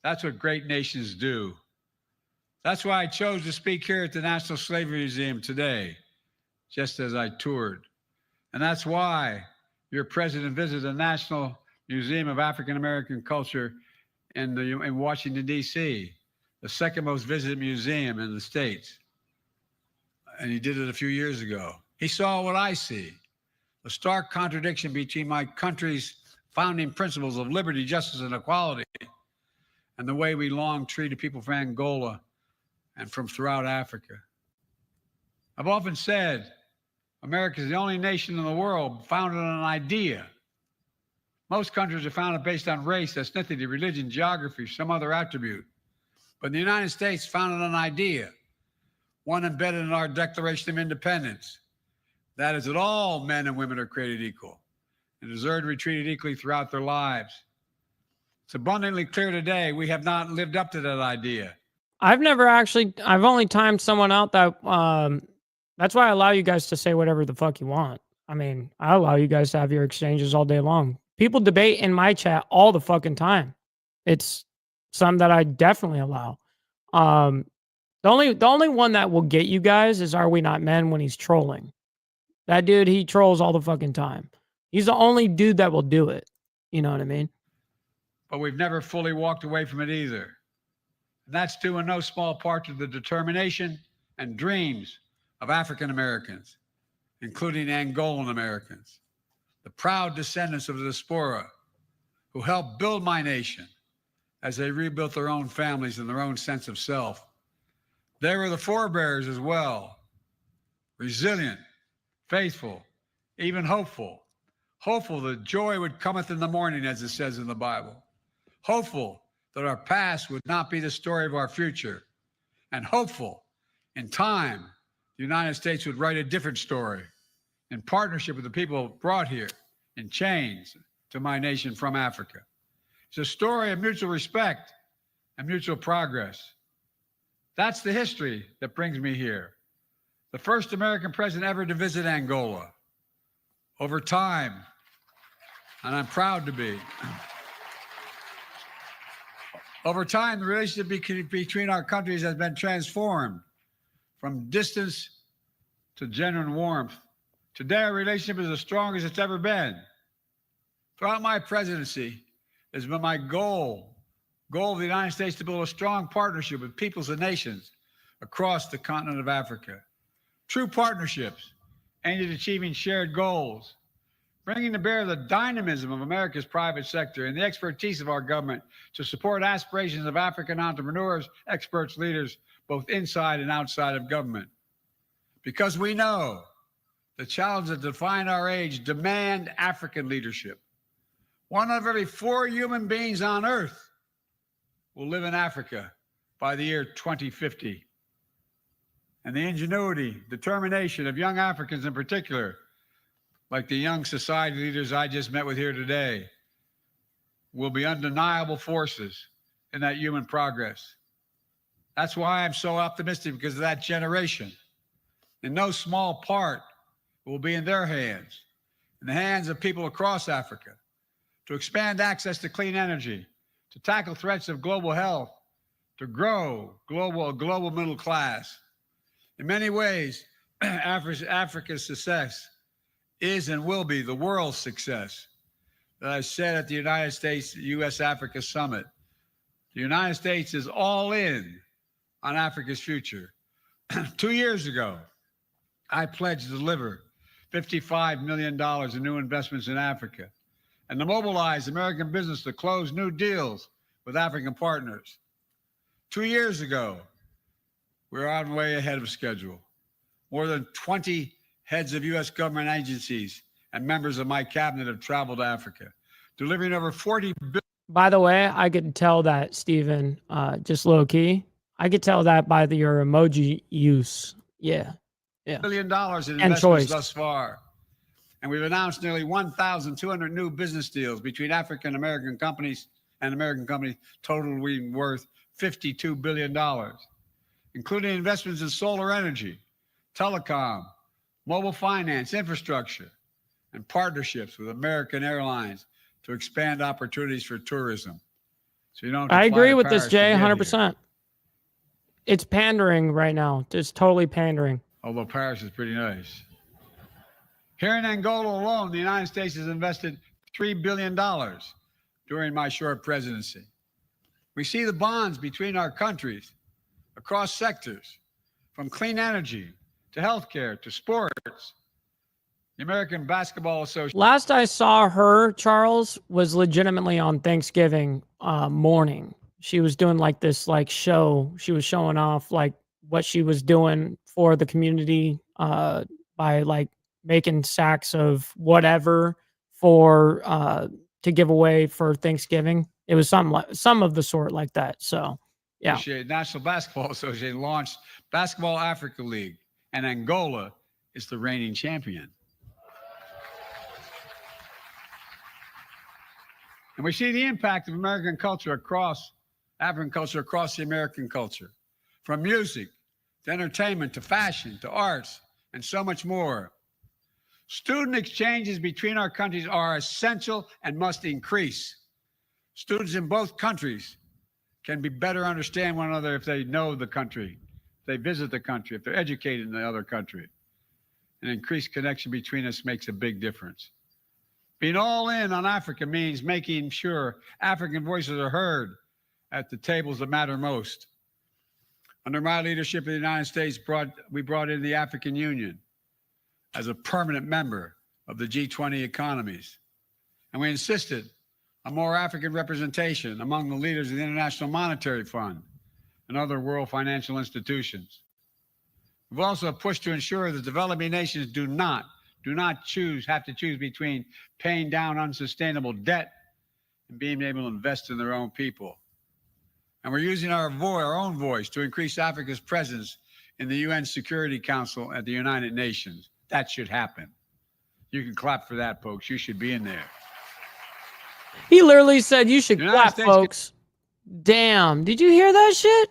[SPEAKER 23] That's what great nations do. That's why I chose to speak here at the National Slavery Museum today, just as I toured. And that's why your president visited the National Museum of African American Culture in Washington, D.C., the second most visited museum in the States. And he did it a few years ago. He saw what I see, the stark contradiction between my country's founding principles of liberty, justice, and equality, and the way we long treated people from Angola and from throughout Africa. I've often said America is the only nation in the world founded on an idea. Most countries are founded based on race, ethnicity, religion, geography, some other attribute. But the United States founded on an idea, one embedded in our Declaration of Independence. That is that all men and women are created equal and deserve to be treated equally throughout their lives. It's abundantly clear today we have not lived up to that idea.
[SPEAKER 2] I've only timed someone out that, that's why I allow you guys to say whatever the fuck you want. I mean, I allow you guys to have your exchanges all day long. People debate in my chat all the fucking time. It's something that I definitely allow. The only one that will get you guys is Are We Not Men when he's trolling. That dude, he trolls all the fucking time. He's the only dude that will do it. You know what I mean?
[SPEAKER 23] But we've never fully walked away from it either. And that's due in no small part to the determination and dreams of African Americans, including Angolan Americans, the proud descendants of the diaspora who helped build my nation as they rebuilt their own families and their own sense of self. They were the forebears as well, resilient, faithful, even hopeful. Hopeful that joy would cometh in the morning, as it says in the Bible. Hopeful that our past would not be the story of our future. And hopeful in time, the United States would write a different story in partnership with the people brought here in chains to my nation from Africa. It's a story of mutual respect and mutual progress. That's the history that brings me here. The first American president ever to visit Angola. Over time, and I'm proud to be. Over time, the relationship between our countries has been transformed from distance to genuine warmth. Today, our relationship is as strong as it's ever been. Throughout my presidency, it's been my goal of the United States to build a strong partnership with peoples and nations across the continent of Africa. True partnerships aimed at achieving shared goals, bringing to bear the dynamism of America's private sector and the expertise of our government to support aspirations of African entrepreneurs, experts, leaders, both inside and outside of government. Because we know the challenges that define our age demand African leadership. 1 of every 4 human beings on Earth will live in Africa by the year 2050. And the ingenuity, determination of young Africans in particular, like the young society leaders I just met with here today, will be undeniable forces in that human progress. That's why I'm so optimistic, because of that generation. In no small part, it will be in their hands, in the hands of people across Africa, to expand access to clean energy, to tackle threats of global health, to grow a global middle class. In many ways, Africa's success is and will be the world's success. That I said at the United States U.S.-Africa Summit, the United States is all in on Africa's future. 2 years ago, I pledged to deliver $55 million in new investments in Africa and to mobilize American business to close new deals with African partners. 2 years ago, we're on way ahead of schedule. More than 20 heads of U.S. government agencies and members of my cabinet have traveled to Africa, delivering over $40 billion.
[SPEAKER 2] By the way, I could tell that, Stephen, just low key. I could tell that by your emoji use. Yeah. Yeah.
[SPEAKER 23] $1 billion in investments thus far. And we've announced nearly 1,200 new business deals between African American companies and American companies, totaling worth $52 billion, including investments in solar energy, telecom, mobile finance, infrastructure, and partnerships with American Airlines to expand opportunities for tourism. So you don't.
[SPEAKER 2] I agree with this, Jay, 100%. It's pandering right now. It's totally pandering.
[SPEAKER 23] Although Paris is pretty nice. Here in Angola alone, the United States has invested $3 billion during my short presidency. We see the bonds between our countries across sectors, from clean energy to healthcare to sports. The American Basketball Association.
[SPEAKER 2] Last I saw her, Charles, was legitimately on Thanksgiving morning. She was doing like this show. She was showing off like what she was doing for the community by like making sacks of whatever for to give away for Thanksgiving. It was some of the sort like that. So yeah.
[SPEAKER 23] National Basketball Association launched Basketball Africa League, and Angola is the reigning champion. And we see the impact of American culture across African culture, across the American culture, from music to entertainment to fashion to arts and so much more. Student exchanges between our countries are essential and must increase. Students in both countries can be better understand one another if they know the country, if they visit the country, if they're educated in the other country. An increased connection between us makes a big difference. Being all in on Africa means making sure African voices are heard at the tables that matter most. Under my leadership in the United States, we brought in the African Union as a permanent member of the G20 economies. And we insisted on more African representation among the leaders of the International Monetary Fund and other world financial institutions. We've also pushed to ensure that developing nations do not have to choose between paying down unsustainable debt and being able to invest in their own people. And we're using our own voice to increase Africa's presence in the UN Security Council at the United Nations. That should happen. You can clap for that, folks. You should be in there.
[SPEAKER 2] He literally said you should clap, folks. Damn. Did you hear that shit?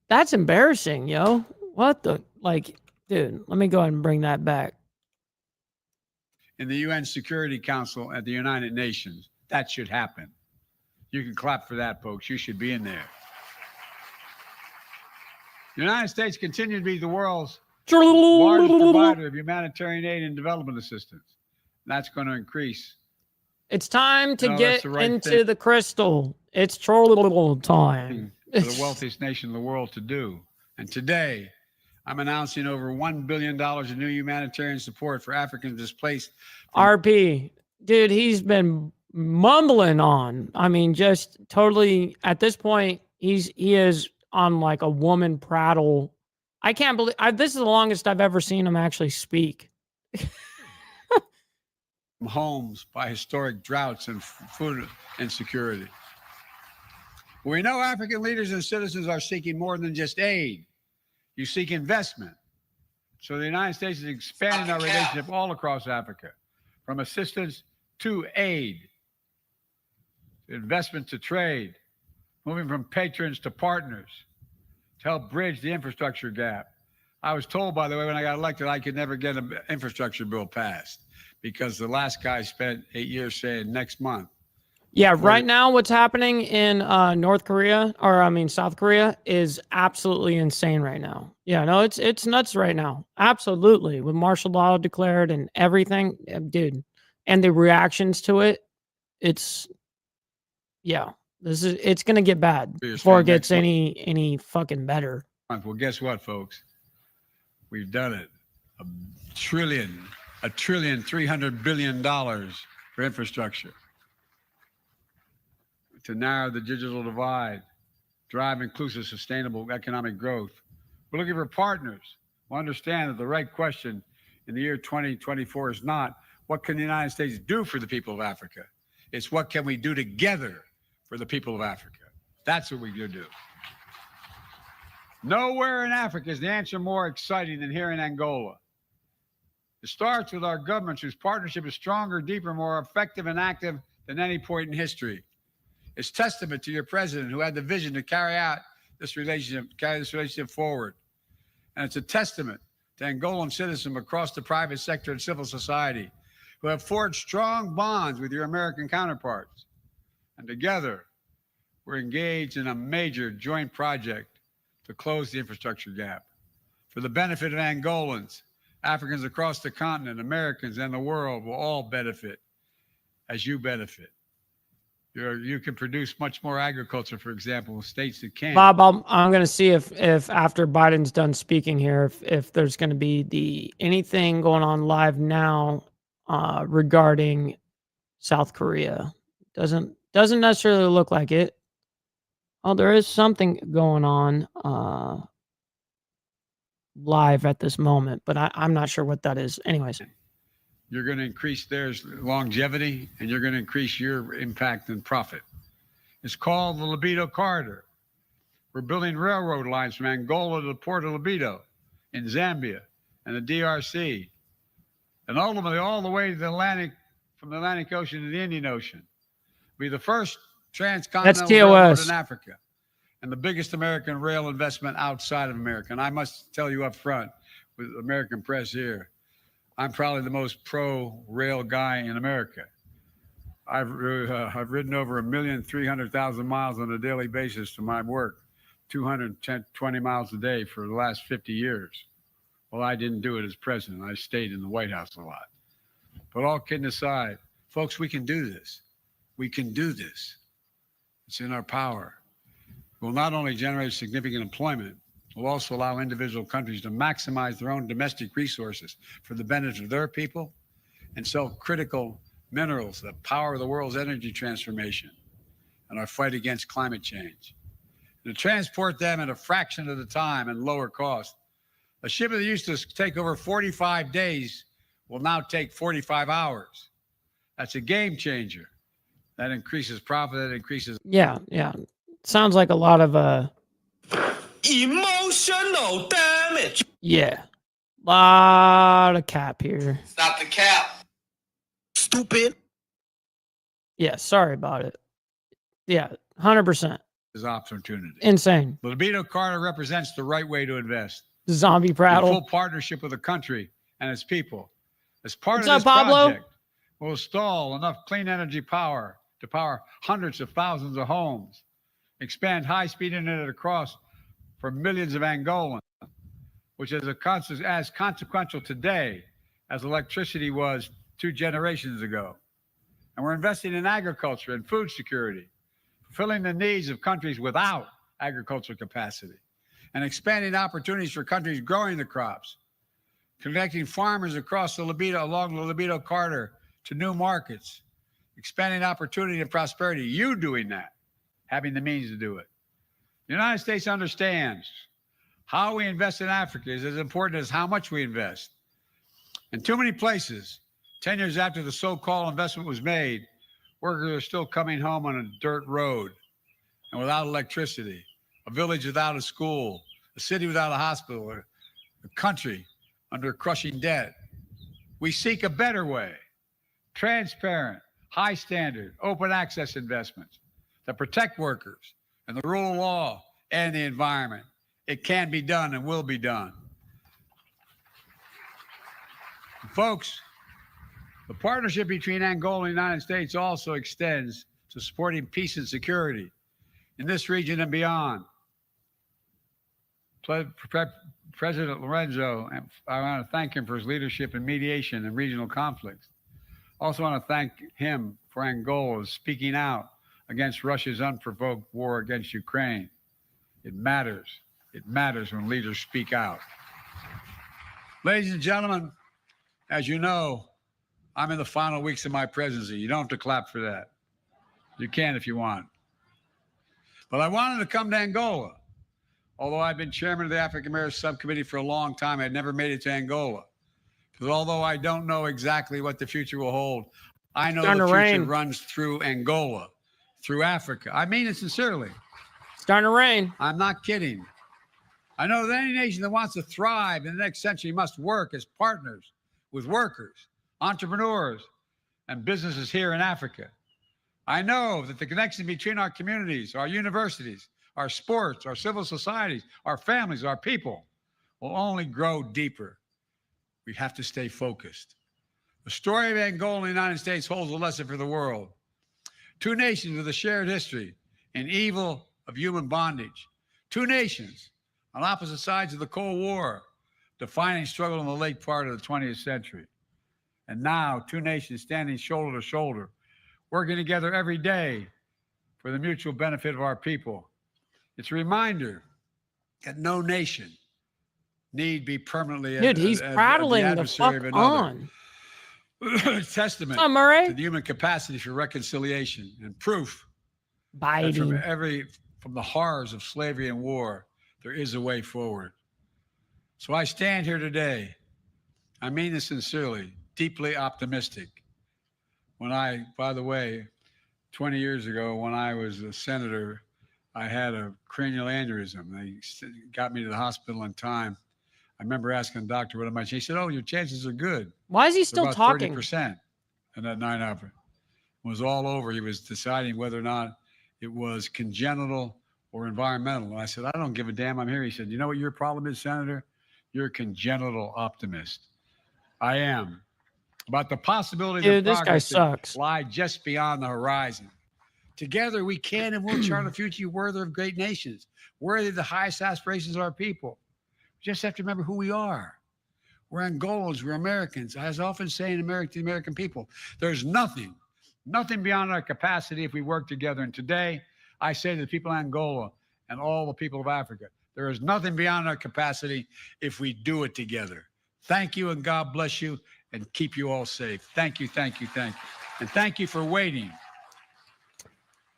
[SPEAKER 2] That's embarrassing, yo. What the? Dude, let me go ahead and bring that back.
[SPEAKER 23] In the UN Security Council at the United Nations. That should happen. You can clap for that, folks. You should be in there. The United States continues to be the world's largest provider of humanitarian aid and development assistance. That's going to increase.
[SPEAKER 2] It's time to get into the crystal. It's time.
[SPEAKER 23] For the wealthiest nation in the world to do. And today, I'm announcing over $1 billion in new humanitarian support for Africans displaced.
[SPEAKER 2] RP, dude, he's been mumbling on. I mean, just totally at this point, he is on like a woman prattle. I can't believe this is the longest I've ever seen him actually speak.
[SPEAKER 23] homes by historic droughts and food insecurity. We know African leaders and citizens are seeking more than just aid. You seek investment. So the United States is expanding our relationship all across Africa, from assistance to aid, investment to trade, moving from patrons to partners to help bridge the infrastructure gap. I was told, by the way, when I got elected, I could never get an infrastructure bill passed because the last guy spent 8 years saying next month.
[SPEAKER 2] Yeah, right now what's happening in South Korea is absolutely insane right now. Yeah, no, it's nuts right now. Absolutely. With martial law declared and everything, dude. And the reactions to it, it's going to get bad before it gets any fucking better.
[SPEAKER 23] Well, guess what, folks? We've done it. $300 billion for infrastructure to narrow the digital divide, drive inclusive, sustainable economic growth. We're looking for partners who understand that the right question in the year 2024 is not what can the United States do for the people of Africa? It's what can we do together for the people of Africa? That's what we do. Nowhere in Africa is the answer more exciting than here in Angola. It starts with our governments whose partnership is stronger, deeper, more effective and active than any point in history. It's testament to your president who had the vision to carry this relationship forward. And it's a testament to Angolan citizens across the private sector and civil society who have forged strong bonds with your American counterparts. And together, we're engaged in a major joint project to close the infrastructure gap for the benefit of Angolans, Africans across the continent, Americans, and the world will all benefit as you benefit. You can produce much more agriculture, for example, in states that can't.
[SPEAKER 2] Bob, I'm going to see if after Biden's done speaking here, if there's going to be anything going on live now regarding South Korea. Doesn't necessarily look like it. Oh, there is something going on live at this moment, but I'm not sure what that is. Anyways.
[SPEAKER 23] You're going to increase their longevity, and you're going to increase your impact and profit. It's called the Libido Corridor. We're building railroad lines from Angola to the port of Libido in Zambia and the DRC, and ultimately all the way to the Atlantic, from the Atlantic Ocean to the Indian Ocean. We're the first transcontinental railroad in Africa and the biggest American rail investment outside of America. And I must tell you up front, with the American press here, I'm probably the most pro-rail guy in America. I've ridden over 1,300,000 miles on a daily basis to my work, 220 miles a day for the last 50 years. Well, I didn't do it as president. I stayed in the White House a lot. But all kidding aside, folks, we can do this. We can do this. It's in our power. We'll not only generate significant employment, will also allow individual countries to maximize their own domestic resources for the benefit of their people and sell critical minerals that power the world's energy transformation and our fight against climate change. And to transport them at a fraction of the time and lower cost. A ship that used to take over 45 days will now take 45 hours. That's a game changer. That increases profit, that increases...
[SPEAKER 2] Yeah. Sounds like a lot of...
[SPEAKER 1] Emotional damage.
[SPEAKER 2] Yeah. Lot of cap here.
[SPEAKER 1] Stop the cap. Stupid.
[SPEAKER 2] Yeah, sorry about it. Yeah, 100%.
[SPEAKER 23] Is opportunity.
[SPEAKER 2] Insane.
[SPEAKER 23] The Libido Corridor represents the right way to invest.
[SPEAKER 2] Zombie prattle.
[SPEAKER 23] In full partnership with the country and its people. As part
[SPEAKER 2] What's
[SPEAKER 23] of this
[SPEAKER 2] up, Pablo?
[SPEAKER 23] project, we'll install enough clean energy power to power hundreds of thousands of homes, expand high-speed internet across for millions of Angolans, which is as consequential today as electricity was 2 generations ago. And we're investing in agriculture and food security, fulfilling the needs of countries without agricultural capacity, and expanding opportunities for countries growing the crops, connecting farmers across along the Libido Corridor to new markets, expanding opportunity and prosperity. You doing that, having the means to do it. The United States understands how we invest in Africa is as important as how much we invest. In too many places, 10 years after the so-called investment was made, workers are still coming home on a dirt road and without electricity, a village without a school, a city without a hospital, a country under crushing debt. We seek a better way, transparent, high standard, open access investments that protect workers and the rule of law and the environment. It can be done and will be done. Folks, the partnership between Angola and the United States also extends to supporting peace and security in this region and beyond. President Lorenzo, I want to thank him for his leadership in mediation and regional conflicts. I also want to thank him for Angola's speaking out against Russia's unprovoked war against Ukraine. It matters. It matters when leaders speak out. Ladies and gentlemen, as you know, I'm in the final weeks of my presidency. You don't have to clap for that. You can if you want. But I wanted to come to Angola. Although I've been chairman of the African American Subcommittee for a long time, I'd never made it to Angola. Because although I don't know exactly what the future will hold, I know the future runs through Angola, through Africa. I mean it sincerely.
[SPEAKER 2] It's starting to rain.
[SPEAKER 23] I'm not kidding. I know that any nation that wants to thrive in the next century must work as partners with workers, entrepreneurs, and businesses here in Africa. I know that the connection between our communities, our universities, our sports, our civil societies, our families, our people will only grow deeper. We have to stay focused. The story of Angola and the United States holds a lesson for the world. Two nations with a shared history and evil of human bondage. Two nations on opposite sides of the Cold War, defining struggle in the late part of the 20th century. And now, two nations standing shoulder to shoulder, working together every day for the mutual benefit of our people. It's a reminder that no nation need be permanently
[SPEAKER 2] Dude, he's prattling the fuck on.
[SPEAKER 23] Testament to the human capacity for reconciliation and proof that from the horrors of slavery and war, there is a way forward. So I stand here today, I mean this sincerely, deeply optimistic. By the way, 20 years ago, when I was a senator, I had a cranial aneurysm. They got me to the hospital in time. I remember asking the doctor what am I. He said, "Oh, your chances are good."
[SPEAKER 2] Why is he still
[SPEAKER 23] about
[SPEAKER 2] talking?
[SPEAKER 23] 30%. And that night after it was all over, he was deciding whether or not it was congenital or environmental. And I said, "I don't give a damn. I'm here." He said, "You know what your problem is, Senator? You're a congenital optimist." I am. About the possibilities of progress that lie just beyond the horizon. Together, we can and will chart a future worthy of great nations, worthy of the highest aspirations of our people. We just have to remember who we are. We're Angolans, we're Americans. As I often say in America to the American people, there's nothing beyond our capacity if we work together. And today, I say to the people of Angola and all the people of Africa, there is nothing beyond our capacity if we do it together. Thank you, and God bless you, and keep you all safe. Thank you, thank you, thank you. And thank you for waiting.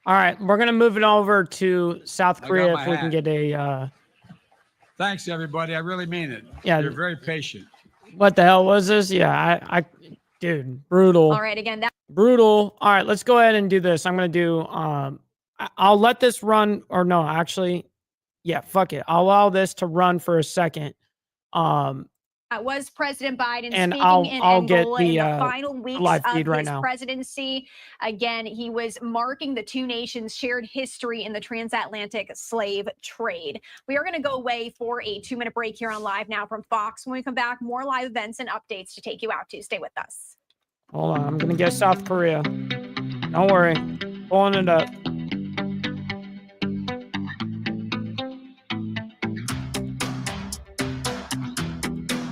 [SPEAKER 2] All right, we're going to move it over to South Korea if we can get a...
[SPEAKER 23] Thanks, everybody. I really mean it.
[SPEAKER 2] Yeah.
[SPEAKER 23] You're very patient.
[SPEAKER 2] What the hell was this? Yeah, dude, brutal.
[SPEAKER 6] All right, again,
[SPEAKER 2] brutal. All right, let's go ahead and do this. I'm going to do... I'll let this run, or no, actually, yeah, fuck it. I'll allow this to run for a second.
[SPEAKER 6] That was President Biden
[SPEAKER 2] and
[SPEAKER 6] speaking
[SPEAKER 2] I'll
[SPEAKER 6] in Angola
[SPEAKER 2] get the,
[SPEAKER 6] in the final weeks
[SPEAKER 2] live
[SPEAKER 6] of
[SPEAKER 2] feed right
[SPEAKER 6] his
[SPEAKER 2] now.
[SPEAKER 6] presidency. Again, he was marking the two nations' shared history in the transatlantic slave trade. We are going to go away for a 2-minute break here on Live Now from Fox. When we come back, more live events and updates to take you out to. Stay with us.
[SPEAKER 2] Hold on, I'm going to get South Korea. Don't worry. Pulling it up.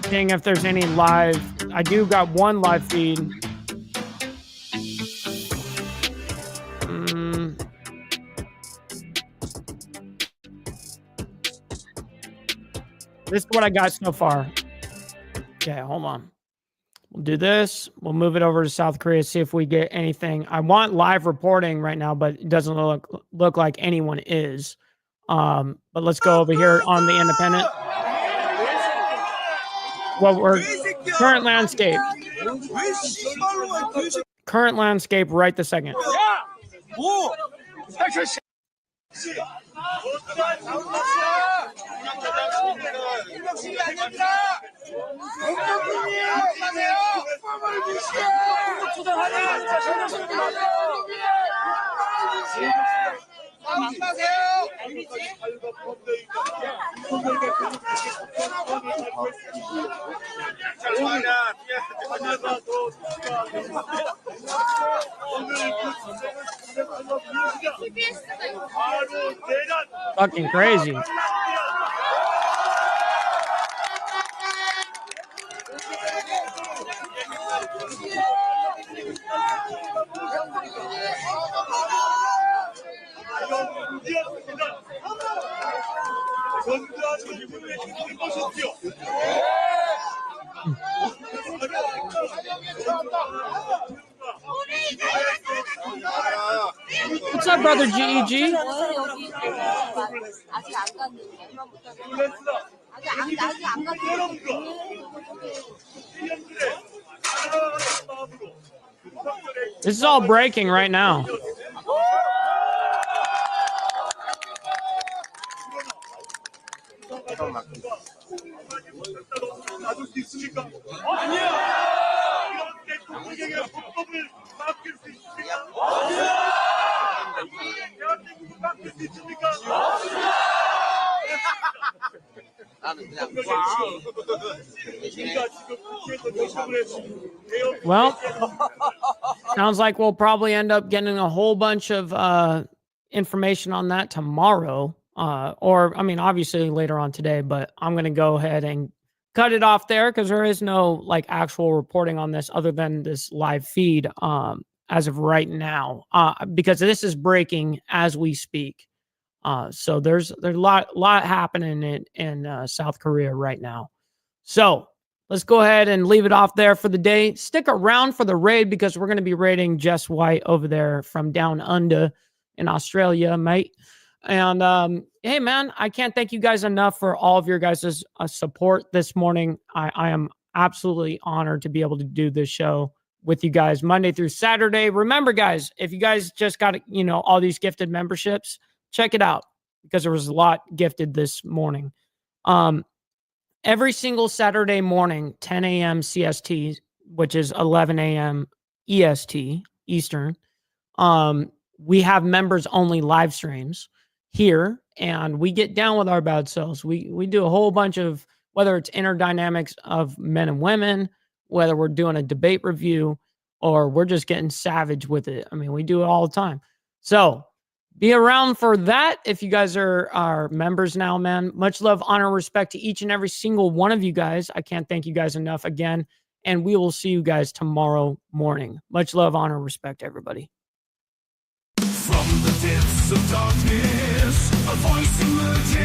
[SPEAKER 2] Seeing if there's any live. I do got one live feed. This is what I got so far. Okay, hold on. We'll do this. We'll move it over to South Korea, see if we get anything. I want live reporting right now, but it doesn't look like anyone is. But let's go over here on the Independent. what we're current landscape. Current landscape right this second. Fucking crazy. What's up, brother GEG? This is all breaking right now. Well, sounds like we'll probably end up getting a whole bunch of information on that tomorrow. Or, I mean, obviously later on today, but I'm going to go ahead and cut it off there because there is no like actual reporting on this other than this live feed as of right now, because this is breaking as we speak. So there's a lot happening in South Korea right now. So let's go ahead and leave it off there for the day. Stick around for the raid because we're going to be raiding Jess White over there from down under in Australia, mate. And hey, man, I can't thank you guys enough for all of your guys' support this morning. I am absolutely honored to be able to do this show with you guys Monday through Saturday. Remember, guys, if you guys just got, all these gifted memberships, check it out because there was a lot gifted this morning. Every single Saturday morning, 10 a.m. CST, which is 11 a.m. EST, Eastern, we have members-only live streams here, and we get down with our bad selves. We do a whole bunch of, whether it's inner dynamics of men and women, whether we're doing a debate review, or we're just getting savage with it. I mean, we do it all the time. So be around for that if you guys are members now, man. Much love, honor, respect to each and every single one of you guys. I can't thank you guys enough again. And we will see you guys tomorrow morning. Much love, honor, respect, everybody.
[SPEAKER 1] From the depths of darkness, a voice emerges.